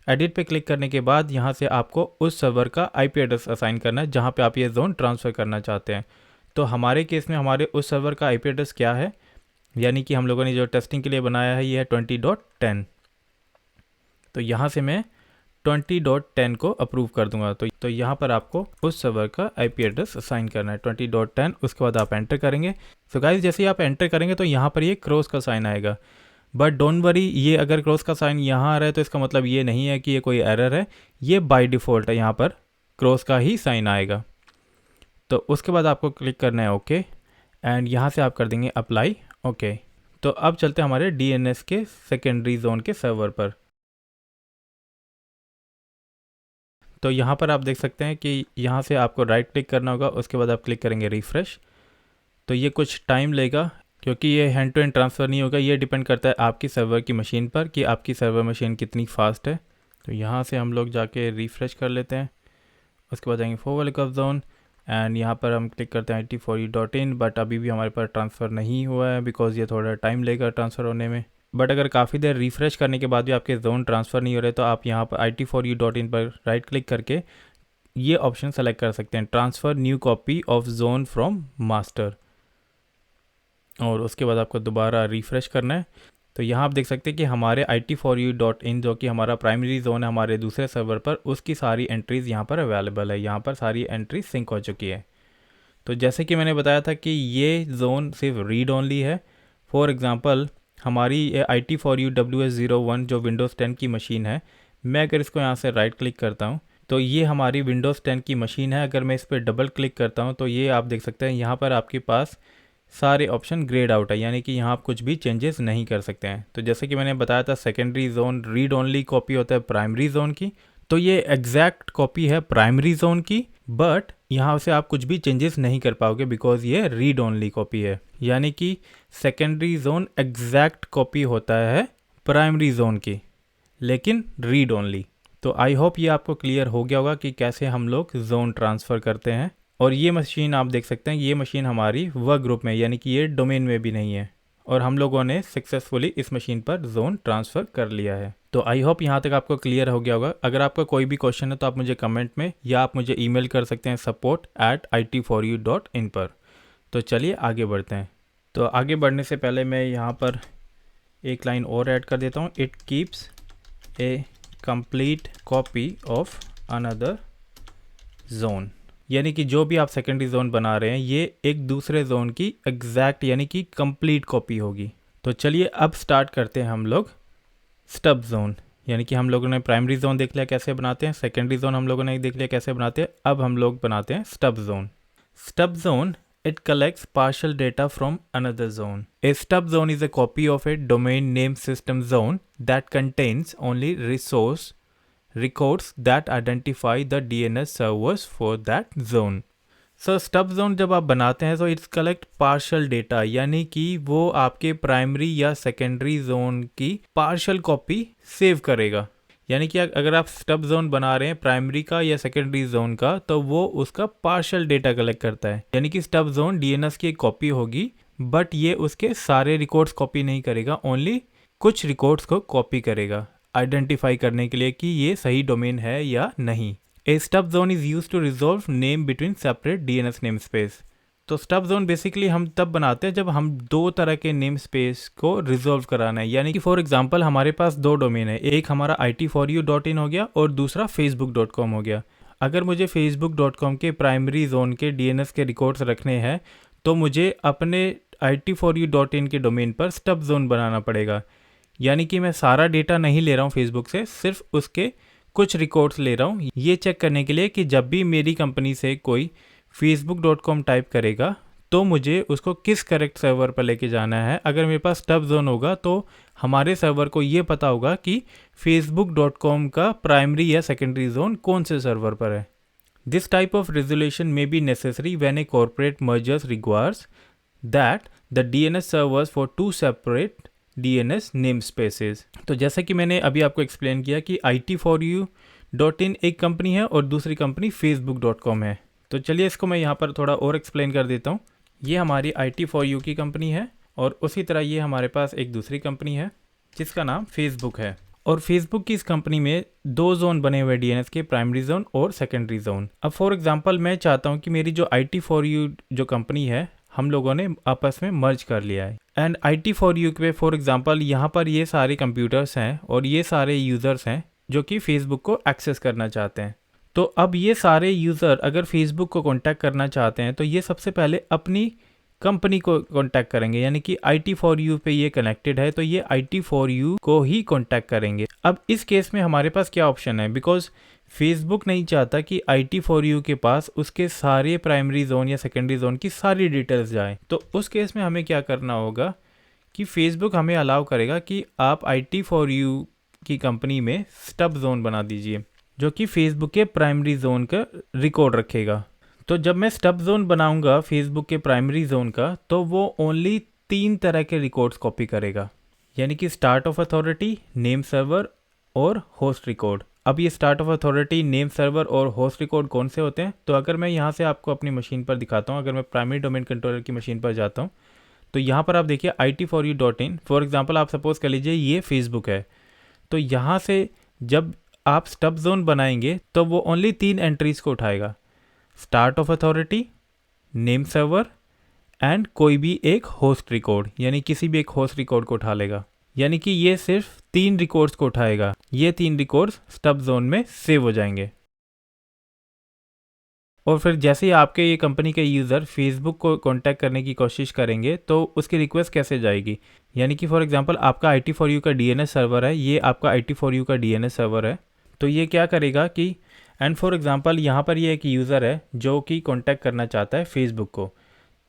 एडिट पे क्लिक करने के बाद यहाँ से आपको उस सर्वर का IP एड्रेस असाइन करना है जहाँ पे आप ये जोन ट्रांसफ़र करना चाहते हैं। तो हमारे केस में हमारे उस सर्वर का IP एड्रेस क्या है, यानी कि हम लोगों ने जो टेस्टिंग के लिए बनाया है ये है 20.10। तो यहाँ से मैं 20.10 को अप्रूव कर दूंगा। तो यहाँ पर आपको उस सर्वर का IP एड्रेस असाइन करना है 20.10। उसके बाद आप एंटर करेंगे। तो गाइस जैसे ही आप एंटर करेंगे तो यहाँ पर ये क्रॉस का साइन आएगा, बट डोंट वरी, ये अगर क्रॉस का साइन यहाँ आ रहा है तो इसका मतलब ये नहीं है कि ये कोई एरर है, ये बाय डिफ़ॉल्ट है, यहाँ पर क्रॉस का ही साइन आएगा। तो उसके बाद आपको क्लिक करना है ओके एंड यहाँ से आप कर देंगे अप्लाई ओके। तो अब चलते हैं हमारे DNS के सेकेंडरी जोन के सर्वर पर। तो यहाँ पर आप देख सकते हैं कि यहाँ से आपको राइट क्लिक करना होगा, उसके बाद आप क्लिक करेंगे रिफ़्रेश। तो ये कुछ टाइम लेगा क्योंकि ये हैंड टू हैंड ट्रांसफ़र नहीं होगा, ये डिपेंड करता है आपकी सर्वर की मशीन पर कि आपकी सर्वर मशीन कितनी फास्ट है। तो यहाँ से हम लोग जाके रिफ़्रेश कर लेते हैं। उसके बाद जाएंगे फॉरवर्ड लुकअप जोन एंड यहाँ पर हम क्लिक करते हैं IT4U.in, बट अभी भी हमारे पास ट्रांसफ़र नहीं हुआ है बिकॉज़ ये थोड़ा टाइम लेगा ट्रांसफ़र होने में। बट अगर काफ़ी देर रिफ़्रेश करने के बाद भी आपके जोन ट्रांसफ़र नहीं हो रहे तो आप यहाँ पर IT4U.in पर राइट क्लिक करके ये ऑप्शन सेलेक्ट कर सकते हैं transfer new copy of zone from master, और उसके बाद आपको दोबारा रिफ़्रेश करना है। तो यहाँ आप देख सकते हैं कि हमारे IT4U.in जो कि हमारा प्राइमरी जोन है हमारे दूसरे सर्वर पर, उसकी सारी एंट्रीज़ यहाँ पर अवेलेबल है, यहाँ पर सारी एंट्री सिंक हो चुकी है। तो जैसे कि मैंने बताया था कि ये जोन सिर्फ रीड ओनली है। फॉर एग्ज़ाम्पल हमारी ये IT4U WS01 जो विंडोज़ 10 की मशीन है, मैं अगर इसको यहाँ से राइट क्लिक करता हूँ तो ये हमारी विंडोज़ 10 की मशीन है। अगर मैं इस पर डबल क्लिक करता हूँ तो ये आप देख सकते हैं यहाँ पर आपके पास सारे ऑप्शन ग्रेड आउट है, यानी कि यहाँ आप कुछ भी चेंजेस नहीं कर सकते हैं। तो जैसे कि मैंने बताया था secondary zone read only copy होता है प्राइमरी जोन की, तो ये एग्जैक्ट कॉपी है प्राइमरी जोन की, बट यहाँ से आप कुछ भी चेंजेस नहीं कर पाओगे बिकॉज ये रीड ओनली कॉपी है, यानी कि सेकेंडरी जोन एग्जैक्ट कॉपी होता है प्राइमरी जोन की लेकिन रीड ओनली। तो आई होप ये आपको क्लियर हो गया होगा कि कैसे हम लोग जोन ट्रांसफ़र करते हैं और ये मशीन आप देख सकते हैं, ये मशीन हमारी वर्क ग्रुप में यानी कि ये डोमेन में भी नहीं है, और हम लोगों ने सक्सेसफुली इस मशीन पर जोन ट्रांसफ़र कर लिया है। तो आई होप यहाँ तक आपको क्लियर हो गया होगा। अगर आपका कोई भी क्वेश्चन है तो आप मुझे कमेंट में या आप मुझे ईमेल कर सकते हैं support@it4u.in पर। तो चलिए आगे बढ़ते हैं। तो आगे बढ़ने से पहले मैं यहाँ पर एक लाइन और ऐड कर देता हूँ, it keeps A complete copy of another zone. यानी कि जो भी आप सेकेंडरी जोन बना रहे हैं ये एक दूसरे जोन की एग्जैक्ट यानी कि कंप्लीट कॉपी होगी। तो चलिए अब स्टार्ट करते हैं हम लोग स्टब जोन। यानी कि हम लोगों ने प्राइमरी जोन देख लिया कैसे बनाते हैं, सेकेंडरी जोन हम लोगों ने देख लिया कैसे बनाते हैं, अब हम लोग बनाते हैं stub zone. Stub zone, it collects partial data from another zone. A stub zone is a copy of a domain name system zone that contains only records that identify the DNS servers for that zone. So stub zone जब आप बनाते हैं तो it's collect partial data, यानी कि वो आपके primary या सेकेंडरी जोन की पार्शियल कॉपी सेव करेगा। यानी कि अगर आप स्टब जोन बना रहे हैं प्राइमरी का या सेकेंडरी जोन का, तो वो उसका पार्शियल डेटा कलेक्ट करता है। यानी कि स्टब जोन डीएनएस की एक कॉपी होगी, बट ये उसके सारे रिकॉर्ड्स कॉपी नहीं करेगा, ओनली कुछ रिकॉर्ड्स को कॉपी करेगा आइडेंटिफाई करने के लिए कि ये सही डोमेन है या नहीं। A stub zone is use to resolve name between separate DNS name space. तो स्टब जोन बेसिकली हम तब बनाते हैं जब हम दो तरह के नेम स्पेस को रिजॉल्व कराना है। यानी कि फॉर एग्जांपल हमारे पास दो डोमेन है, एक हमारा it4u.in हो गया और दूसरा facebook.com हो गया। अगर मुझे facebook.com के प्राइमरी जोन के डीएनएस के रिकॉर्ड्स रखने हैं तो मुझे अपने it4u.in के डोमेन पर स्टब जोन बनाना पड़ेगा। यानी कि मैं सारा डेटा नहीं ले रहा हूँ फेसबुक से, सिर्फ उसके कुछ रिकॉर्ड्स ले रहा हूँ, ये चेक करने के लिए कि जब भी मेरी कंपनी से कोई facebook.com टाइप करेगा तो मुझे उसको किस करेक्ट सर्वर पर लेके जाना है। अगर मेरे पास स्टब जोन होगा तो हमारे सर्वर को ये पता होगा कि facebook.com का प्राइमरी या सेकेंडरी जोन कौन से सर्वर पर है। This type of resolution may be necessary when a corporate mergers requires that the DNS servers for two separate DNS name spaces. तो जैसा कि मैंने अभी आपको एक्सप्लेन किया कि it4u.in एक कंपनी है और दूसरी कंपनी facebook.com है। तो चलिए इसको मैं यहाँ पर थोड़ा और एक्सप्लेन कर देता हूँ। ये हमारी it4u की कंपनी है और उसी तरह ये हमारे पास एक दूसरी कंपनी है जिसका नाम फेसबुक है। और फेसबुक की इस कंपनी में दो जोन बने हुए DNS के, प्राइमरी जोन और सेकेंडरी जोन। अब फॉर एग्जांपल मैं चाहता हूँ कि मेरी जो it4u जो कंपनी है हम लोगों ने आपस में मर्ज कर लिया है, एंड it4u पे फॉर एग्जांपल यहाँ पर ये सारे कंप्यूटर्स हैं और ये सारे यूज़र्स हैं जो कि फेसबुक को एक्सेस करना चाहते हैं। तो अब ये सारे यूज़र अगर फेसबुक को कांटेक्ट करना चाहते हैं तो ये सबसे पहले अपनी कंपनी को कांटेक्ट करेंगे। यानी कि it4u पे ये कनेक्टेड है तो ये it4u को ही कांटेक्ट करेंगे। अब इस केस में हमारे पास क्या ऑप्शन है, बिकॉज फेसबुक नहीं चाहता कि it4u के पास उसके सारे प्राइमरी जोन या सेकेंडरी जोन की सारी डिटेल्स जाएं। तो उस केस में हमें क्या करना होगा कि फेसबुक हमें अलाउ करेगा कि आप it4u की कंपनी में स्टब जोन बना दीजिए जो कि फेसबुक के प्राइमरी जोन का रिकॉर्ड रखेगा। तो जब मैं स्टब जोन बनाऊंगा फेसबुक के प्राइमरी जोन का तो वो ओनली 3 तरह के रिकॉर्ड्स कॉपी करेगा, यानी कि start of authority, name server और होस्ट रिकॉर्ड। अब ये start of authority, name server और होस्ट रिकॉर्ड कौन से होते हैं, तो अगर मैं यहाँ से आपको अपनी मशीन पर दिखाता हूँ, अगर मैं प्राइमरी डोमेन कंट्रोलर की मशीन पर जाता हूँ तो यहाँ पर आप देखिए it4u.in, फॉर एग्जाम्पल आप सपोज कर लीजिए ये फेसबुक है। तो यहाँ से जब आप स्टब जोन बनाएंगे तो वो ओनली 3 एंट्रीज को उठाएगा, start of authority, name server and कोई भी एक होस्ट रिकॉर्ड, यानी किसी भी एक होस्ट रिकॉर्ड को उठा लेगा। यानी कि ये सिर्फ 3 रिकॉर्ड्स को उठाएगा, ये 3 रिकॉर्ड्स स्टब जोन में सेव हो जाएंगे। और फिर जैसे ही आपके ये कंपनी के यूज़र फेसबुक को कांटेक्ट करने की कोशिश करेंगे तो उसकी रिक्वेस्ट कैसे जाएगी, यानी कि फॉर एग्जांपल आपका it4u का DNS सर्वर है, ये आपका it4u का DNS सर्वर है। तो ये क्या करेगा कि एंड फॉर एग्जांपल यहाँ पर ये एक यूज़र है जो कि कांटेक्ट करना चाहता है फेसबुक को।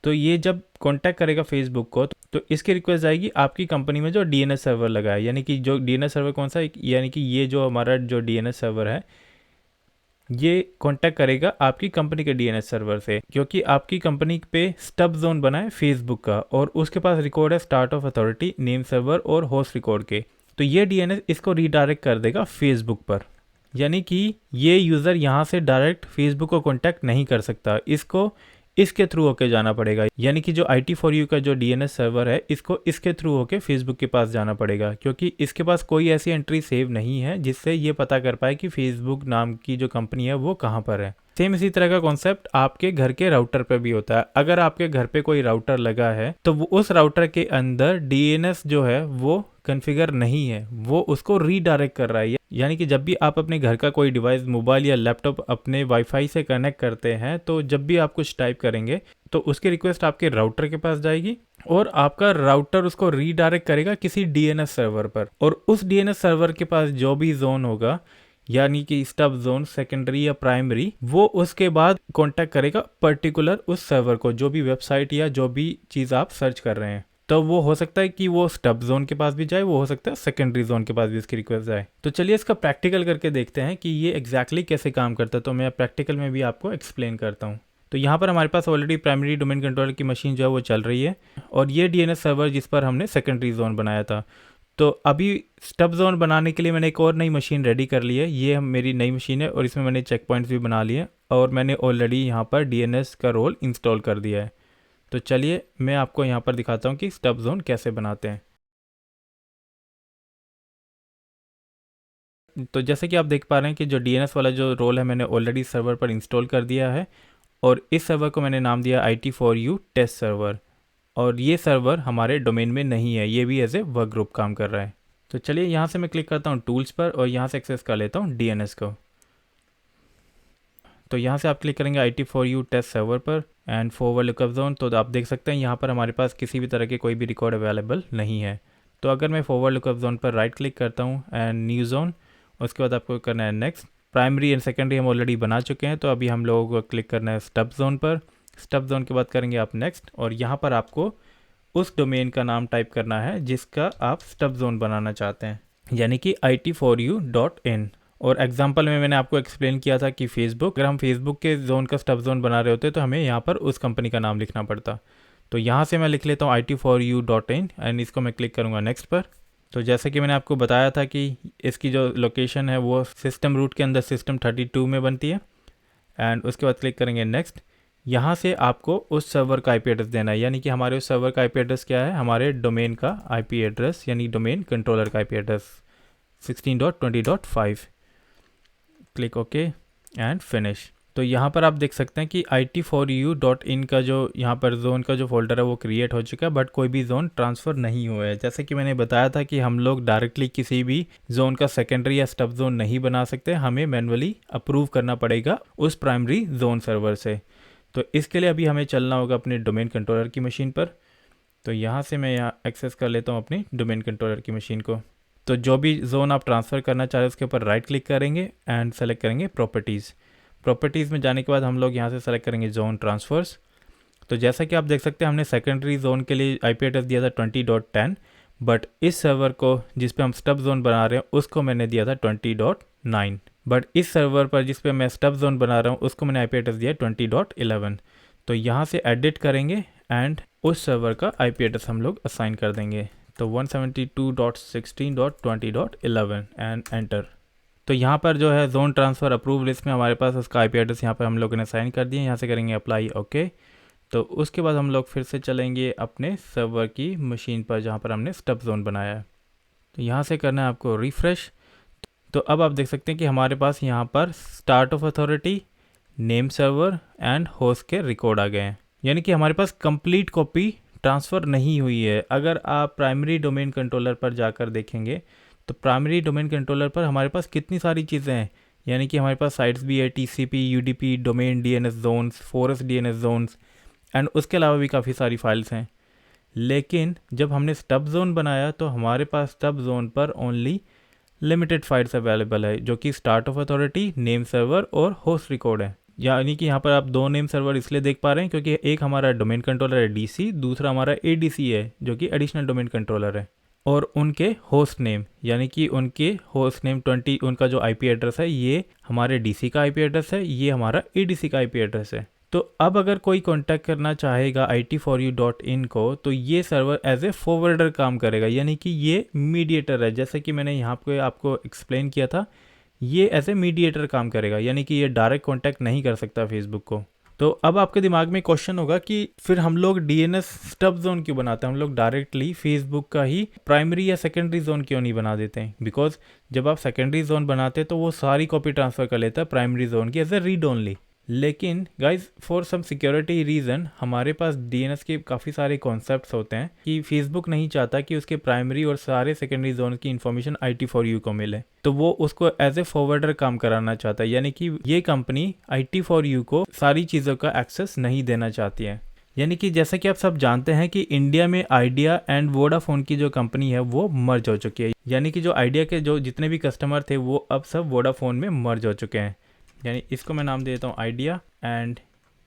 तो ये जब कांटेक्ट करेगा फेसबुक को तो इसकी रिक्वेस्ट जाएगी आपकी कंपनी में जो DNS सर्वर लगा है, यानी कि जो DNS सर्वर कौन सा है, यानी कि ये जो हमारा जो DNS सर्वर है ये कांटेक्ट करेगा आपकी कंपनी के DNS सर्वर से, क्योंकि आपकी कंपनी पे स्टब जोन बना है फेसबुक का और उसके पास रिकॉर्ड है start of authority, name server और होस्ट रिकॉर्ड के। तो ये DNS इसको रीडायरेक्ट कर देगा फेसबुक पर। यानी कि ये यूज़र यहाँ से डायरेक्ट फेसबुक को कॉन्टैक्ट नहीं कर सकता, इसको इसके थ्रू होके जाना पड़ेगा। यानी कि जो IT4U का जो DNS सर्वर है, इसको इसके थ्रू होके फेसबुक के पास जाना पड़ेगा, क्योंकि इसके पास कोई ऐसी एंट्री सेव नहीं है जिससे ये पता कर पाए कि फेसबुक नाम की जो कंपनी है वो कहाँ पर है। सेम इसी तरह का कॉन्सेप्ट आपके घर के राउटर पे भी होता है। अगर आपके घर पे कोई राउटर लगा है तो वो उस राउटर के अंदर DNS जो है वो कॉन्फ़िगर नहीं है, वो उसको रीडायरेक्ट कर रहा है। यानी कि जब भी आप अपने घर का कोई डिवाइस, मोबाइल या लैपटॉप अपने वाईफाई से कनेक्ट करते हैं, तो जब भी आप कुछ टाइप करेंगे तो उसकी रिक्वेस्ट आपके राउटर के पास जाएगी और आपका राउटर उसको रीडायरेक्ट करेगा किसी DNS सर्वर पर, और उस DNS सर्वर के पास जो भी जोन होगा, यानी कि स्टब जोन, सेकेंडरी या प्राइमरी, वो उसके बाद कांटेक्ट करेगा पर्टिकुलर उस सर्वर को, जो भी वेबसाइट या जो भी चीज़ आप सर्च कर रहे हैं। तो वो हो सकता है कि वो स्टब जोन के पास भी जाए, वो हो सकता है सेकेंडरी जोन के पास भी इसकी रिक्वेस्ट जाए। तो चलिए इसका प्रैक्टिकल करके देखते हैं कि ये एग्जैक्टली कैसे काम करता है। तो मैं प्रैक्टिकल में भी आपको एक्सप्लेन करता हूँ। तो यहाँ पर हमारे पास ऑलरेडी प्राइमरी डोमेन कंट्रोलर की मशीन जो है वो चल रही है, और ये DNS सर्वर जिस पर हमने सेकेंडरी जोन बनाया था। तो अभी स्टब जोन बनाने के लिए मैंने एक और नई मशीन रेडी कर ली है। ये मेरी नई मशीन है और इसमें मैंने चेक पॉइंट्स भी बना लिए, और मैंने ऑलरेडी यहाँ पर DNS का रोल इंस्टॉल कर दिया है। तो चलिए मैं आपको यहाँ पर दिखाता हूँ कि स्टब जोन कैसे बनाते हैं। तो जैसे कि आप देख पा रहे हैं कि जो DNS वाला जो रोल है मैंने ऑलरेडी सर्वर पर इंस्टॉल कर दिया है, और इस सर्वर को मैंने नाम दिया IT4U टेस्ट सर्वर। और ये सर्वर हमारे डोमेन में नहीं है, ये भी एज ए वर्क ग्रुप काम कर रहा है। तो चलिए यहाँ से मैं क्लिक करता हूँ टूल्स पर, और यहाँ से एक्सेस कर लेता हूँ DNS को। तो यहाँ से आप क्लिक करेंगे IT4U टेस्ट सर्वर पर एंड फॉरवर्ड लुकअप जोन। तो आप देख सकते हैं यहाँ पर हमारे पास किसी भी तरह के कोई भी रिकॉर्ड अवेलेबल नहीं है। तो अगर मैं फॉरवर्ड लुकअप जोन पर राइट क्लिक करता हूँ एंड न्यू जोन, उसके बाद आपको करना है नेक्स्ट। प्राइमरी एंड सेकेंडरी हम ऑलरेडी बना चुके हैं, तो अभी हम लोगों को क्लिक करना है स्टब जोन पर। स्टब जोन के बाद करेंगे आप नेक्स्ट, और यहाँ पर आपको उस डोमेन का नाम टाइप करना है जिसका आप स्टब जोन बनाना चाहते हैं, यानी कि IT4U.in। और एग्जाम्पल में मैंने आपको एक्सप्लेन किया था कि फेसबुक, अगर हम फेसबुक के जोन का स्टब जोन बना रहे होते तो हमें यहाँ पर उस कंपनी का नाम लिखना पड़ता। तो यहाँ से मैं लिख लेता हूँ IT4U.in एंड इसको मैं क्लिक करूँगा नेक्स्ट पर। तो जैसे कि मैंने आपको बताया था कि इसकी जो लोकेशन है वो सिस्टम रूट के अंदर सिस्टम 32 में बनती है, एंड उसके बाद क्लिक करेंगे नेक्स्ट। यहाँ से आपको उस सर्वर का IP एड्रेस देना है, यानी कि हमारे उस सर्वर का IP एड्रेस क्या है, हमारे डोमेन का IP एड्रेस, यानी डोमेन कंट्रोलर का IP address 16.20.5। Click okay and finish. तो यहाँ पर आप देख सकते हैं कि IT4U.in का जो यहाँ पर जोन का जो फोल्डर है वो क्रिएट हो चुका है, बट कोई भी जोन ट्रांसफ़र नहीं हुआ है। जैसे कि मैंने बताया था कि हम लोग डायरेक्टली किसी भी जोन का सेकेंडरी या स्टब जोन नहीं बना सकते, हमें मैनुअली अप्रूव करना पड़ेगा उस प्राइमरी जोन सर्वर से। तो इसके लिए अभी हमें चलना होगा अपने डोमेन कंट्रोलर की मशीन पर। तो यहाँ से मैं यहाँ एक्सेस कर लेता हूँ अपनी डोमेन कंट्रोलर की मशीन को। तो जो भी जोन आप ट्रांसफ़र करना चाह रहे हैं उसके ऊपर राइट क्लिक करेंगे एंड सेलेक्ट करेंगे प्रॉपर्टीज़। प्रॉपर्टीज़ में जाने के बाद हम लोग यहाँ से सेलेक्ट करेंगे जोन ट्रांसफर्स। तो जैसा कि आप देख सकते हैं हमने सेकेंडरी जोन के लिए IP एड्रेस दिया था 20.10, बट इस सर्वर को जिस पे हम स्टब जोन बना रहे हैं उसको मैंने दिया था 20.9, बट इस सर्वर पर जिस पे मैं स्टब जोन बना रहा हूँ उसको मैंने IP एड्रेस दिया 20.11। तो यहाँ से एडिट करेंगे एंड उस सर्वर का IP एड्रेस हम लोग असाइन कर देंगे। तो 172.16.20.11 एंड एंटर। तो यहाँ पर जो है जोन ट्रांसफ़र अप्रूव लिस्ट में हमारे पास उसका IP एड्रेस यहाँ पर हम लोगों ने साइन कर दिया। यहाँ से करेंगे अप्लाई ओके। तो उसके बाद हम लोग फिर से चलेंगे अपने सर्वर की मशीन पर जहाँ पर हमने स्टब जोन बनाया है। तो यहाँ से करना है आपको रिफ़्रेश। तो अब आप देख सकते हैं कि हमारे पास यहाँ पर start of authority, name server and host के रिकॉर्ड आ गए हैं, यानी कि हमारे पास कंप्लीट कॉपी ट्रांसफ़र नहीं हुई है। अगर आप प्राइमरी डोमेन कंट्रोलर पर जाकर देखेंगे तो प्राइमरी डोमेन कंट्रोलर पर हमारे पास कितनी सारी चीज़ें हैं, यानी कि हमारे पास साइट्स भी है, TCP, UDP, domain DNS zones, forest DNS zones, and उसके अलावा भी काफ़ी सारी फाइल्स हैं। लेकिन जब हमने स्टब जोन बनाया तो हमारे पास स्टब जोन पर ओनली लिमिटेड फाइल्स अवेलेबल है, जो कि start of authority, name server और होस्ट रिकॉर्ड है। यानी कि यहाँ पर आप दो नेम सर्वर इसलिए देख पा रहे हैं क्योंकि एक हमारा डोमेन कंट्रोलर है DC, दूसरा हमारा ADC है जो कि एडिशनल डोमेन कंट्रोलर है। और उनके होस्ट नेम, यानी कि उनके होस्ट नेम 20, उनका जो IP एड्रेस है ये हमारे DC का IP एड्रेस है, ये हमारा ADC का IP एड्रेस है। तो अब अगर कोई कांटेक्ट करना चाहेगा IT4U.in को तो ये सर्वर एज ए फॉरवर्डर काम करेगा, यानी कि ये मीडिएटर है। जैसे कि मैंने यहाँ पे आपको एक्सप्लेन किया था, ये एज ए मीडिएटर काम करेगा, यानी कि ये डायरेक्ट कॉन्टैक्ट नहीं कर सकता फेसबुक को। तो अब आपके दिमाग में क्वेश्चन होगा कि फिर हम लोग डीएनएस स्टब जोन क्यों बनाते हैं, हम लोग डायरेक्टली फेसबुक का ही प्राइमरी या सेकेंडरी जोन क्यों नहीं बना देते हैं। बिकॉज जब आप सेकेंडरी जोन बनाते हैं तो वो सारी कॉपी ट्रांसफ़र कर लेता है प्राइमरी जोन की एज ए रीड ओनली। लेकिन guys for some security reason हमारे पास डीएनएस के काफ़ी सारे कॉन्सेप्ट्स होते हैं कि फेसबुक नहीं चाहता कि उसके प्राइमरी और सारे सेकेंडरी जोन की इन्फॉर्मेशन IT4U को मिले, तो वो उसको एज ए फॉरवर्डर काम कराना चाहता है, यानी कि ये कंपनी IT4U को सारी चीज़ों का एक्सेस नहीं देना चाहती है। यानी कि जैसा कि आप सब जानते हैं कि इंडिया में आइडिया एंड वोडाफोन की जो कंपनी है वो मर्ज हो चुकी है, यानी कि जो आइडिया के जो जितने भी कस्टमर थे वो अब सब वोडाफोन में मर्ज हो चुके हैं। यानी इसको मैं नाम देता हूँ आइडिया एंड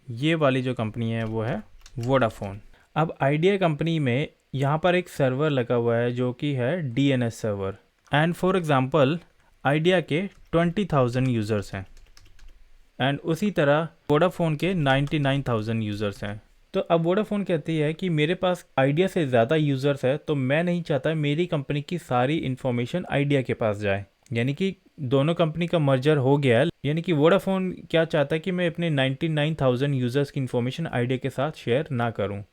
ये वाली जो कंपनी है वो है वोडाफोन। अब आइडिया कंपनी में यहाँ पर एक सर्वर लगा हुआ है जो कि है DNS server, and for example idea के 20,000 यूज़र्स हैं एंड उसी तरह वोडाफोन के 99,000 यूज़र्स हैं। तो अब वोडाफोन कहती है कि मेरे पास आइडिया से ज़्यादा यूज़र्स है, तो मैं नहीं चाहता मेरी कंपनी की सारी इन्फॉर्मेशन आइडिया के पास जाए। यानी कि दोनों कंपनी का मर्जर हो गया है, यानी कि वोडाफोन क्या चाहता है कि मैं अपने 99,000 यूज़र्स की इन्फॉर्मेशन आइडिया के साथ शेयर ना करूं।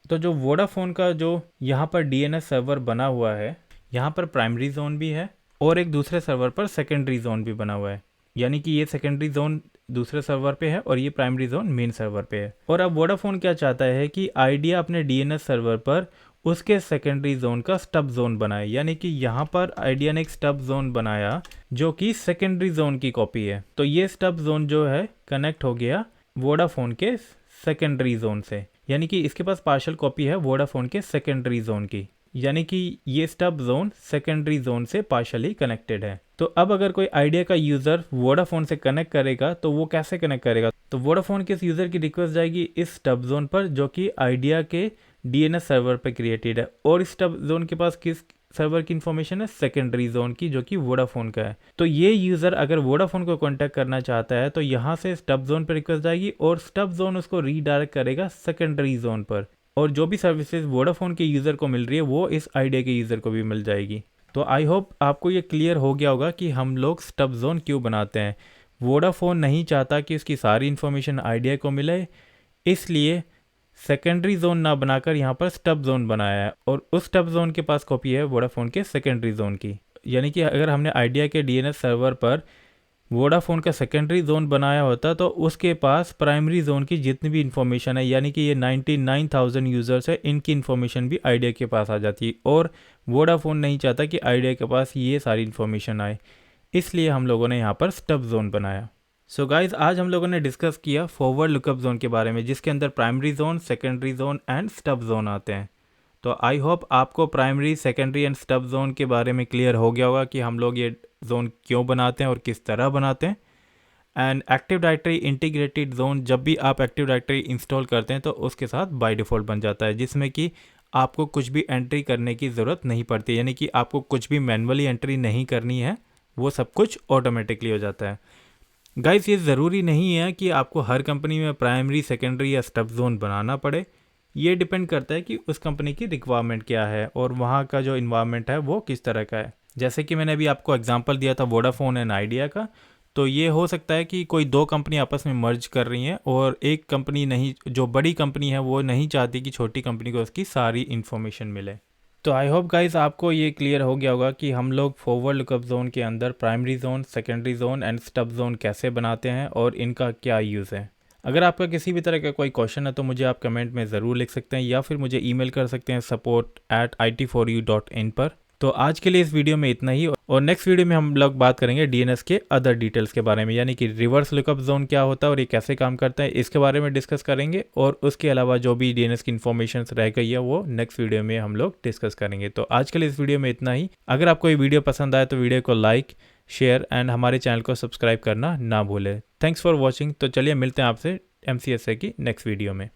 तो जो वोडाफोन का जो यहाँ पर DNS सर्वर बना हुआ है, यहाँ पर प्राइमरी जोन भी है और एक दूसरे सर्वर पर सेकेंडरी जोन भी बना हुआ है, यानी कि ये सेकेंडरी जोन दूसरे सर्वर पे है और ये प्राइमरी जोन मेन सर्वर पे है। और अब वोडाफोन क्या चाहता है कि आइडिया अपने DNS सर्वर पर उसके सेकेंडरी जोन का स्टब जोन बनाए, यानी कि यहाँ पर आइडिया ने एक स्टब जोन बनाया जो कि सेकेंडरी जोन की कॉपी है। तो ये स्टब जोन जो है कनेक्ट हो गया वोडाफोन के सेकेंडरी जोन से, यानी कि इसके पास पार्शियल कॉपी है वोडाफोन के सेकेंडरी जोन की, यानी कि ये स्टब जोन सेकेंडरी जोन से पार्शियली कनेक्टेड है। तो अब अगर कोई आइडिया का यूज़र वोडाफोन से कनेक्ट करेगा तो वो कैसे कनेक्ट करेगा, तो वोडाफोन के इस यूज़र की रिक्वेस्ट जाएगी इस स्टब जोन पर जो कि आइडिया के DNS सर्वर पर क्रिएटेड है, और इस स्टब जोन के पास किस सर्वर की इन्फॉर्मेशन है, सेकेंडरी जोन की जो कि वोडाफोन का है। तो ये यूज़र अगर वोडाफोन को कांटेक्ट करना चाहता है तो यहाँ से स्टब जोन पर रिक्वेस्ट जाएगी और स्टब जोन उसको रीडायरेक्ट करेगा सेकेंडरी जोन पर, और जो भी सर्विसेज वोडाफोन के यूज़र को मिल रही है वो इस आइडिया के यूज़र को भी मिल जाएगी। तो आई होप आपको ये क्लियर हो गया होगा कि हम लोग स्टब जोन क्यों बनाते हैं। वोडाफोन नहीं चाहता कि उसकी सारी इन्फॉर्मेशन आइडिया को मिले, इसलिए सेकेंडरी जोन ना बनाकर यहाँ पर स्टब जोन बनाया है, और उस स्टब जोन के पास कॉपी है वोडाफोन के सेकेंडरी जोन की। यानी कि अगर हमने आइडिया के DNS सर्वर पर वोडाफोन का सेकेंडरी जोन बनाया होता तो उसके पास प्राइमरी जोन की जितनी भी इन्फॉर्मेशन है, यानी कि ये 99,000 यूज़र्स है, इनकी इन्फॉर्मेशन भी आइडिया के पास आ जाती है, और वोडाफोन नहीं चाहता कि आइडिया के पास ये सारी इन्फॉर्मेशन आए, इसलिए हम लोगों ने यहाँ पर स्टब जोन बनाया। सो गाइज आज हम लोगों ने डिस्कस किया फॉरवर्ड लुकअप जोन के बारे में, जिसके अंदर primary zone, secondary zone and stub zone आते हैं। तो आई होप आपको primary, secondary and stub zone के बारे में क्लियर हो गया होगा कि हम लोग ये जोन क्यों बनाते हैं और किस तरह बनाते हैं। And active directory integrated zone, जब भी आप एक्टिव डायरेक्टरी इंस्टॉल करते हैं तो उसके साथ बाय डिफ़ॉल्ट बन जाता है, जिसमें कि आपको कुछ भी एंट्री करने की ज़रूरत नहीं पड़ती, यानी कि आपको कुछ भी मैनुअली एंट्री नहीं करनी है, वो सब कुछ ऑटोमेटिकली हो जाता है। गाइस ये ज़रूरी नहीं है कि आपको हर कंपनी में प्राइमरी, सेकेंडरी या स्टब जोन बनाना पड़े। ये डिपेंड करता है कि उस कंपनी की रिक्वायरमेंट क्या है और वहाँ का जो इन्वायरमेंट है वो किस तरह का है। जैसे कि मैंने अभी आपको एग्जांपल दिया था वोडाफोन एंड आइडिया का, तो ये हो सकता है कि कोई दो कंपनी आपस में मर्ज कर रही हैं और एक कंपनी नहीं, जो बड़ी कंपनी है वो नहीं चाहती कि छोटी कंपनी को उसकी सारी इन्फॉर्मेशन मिले। तो आई होप गाइस आपको ये क्लियर हो गया होगा कि हम लोग फॉरवर्ड लुकअप जोन के अंदर primary zone, secondary zone and stub zone कैसे बनाते हैं और इनका क्या यूज़ है। अगर आपका किसी भी तरह का कोई क्वेश्चन है तो मुझे आप कमेंट में ज़रूर लिख सकते हैं या फिर मुझे ईमेल कर सकते हैं support@it4u.in पर। तो आज के लिए इस वीडियो में इतना ही, और नेक्स्ट वीडियो में हम लोग बात करेंगे DNS के अदर डिटेल्स के बारे में, यानी कि रिवर्स लुकअप जोन क्या होता है और ये कैसे काम करता है, इसके बारे में डिस्कस करेंगे। और उसके अलावा जो भी DNS की इन्फॉर्मेशन रह गई है वो नेक्स्ट वीडियो में हम लोग डिस्कस करेंगे। तो आज के लिए इस वीडियो में इतना ही। अगर आपको ये वीडियो पसंद आए तो वीडियो को लाइक, शेयर एंड हमारे चैनल को सब्सक्राइब करना ना भूलें। Thanks for watching. तो चलिए मिलते हैं आपसे MCSA की नेक्स्ट वीडियो में।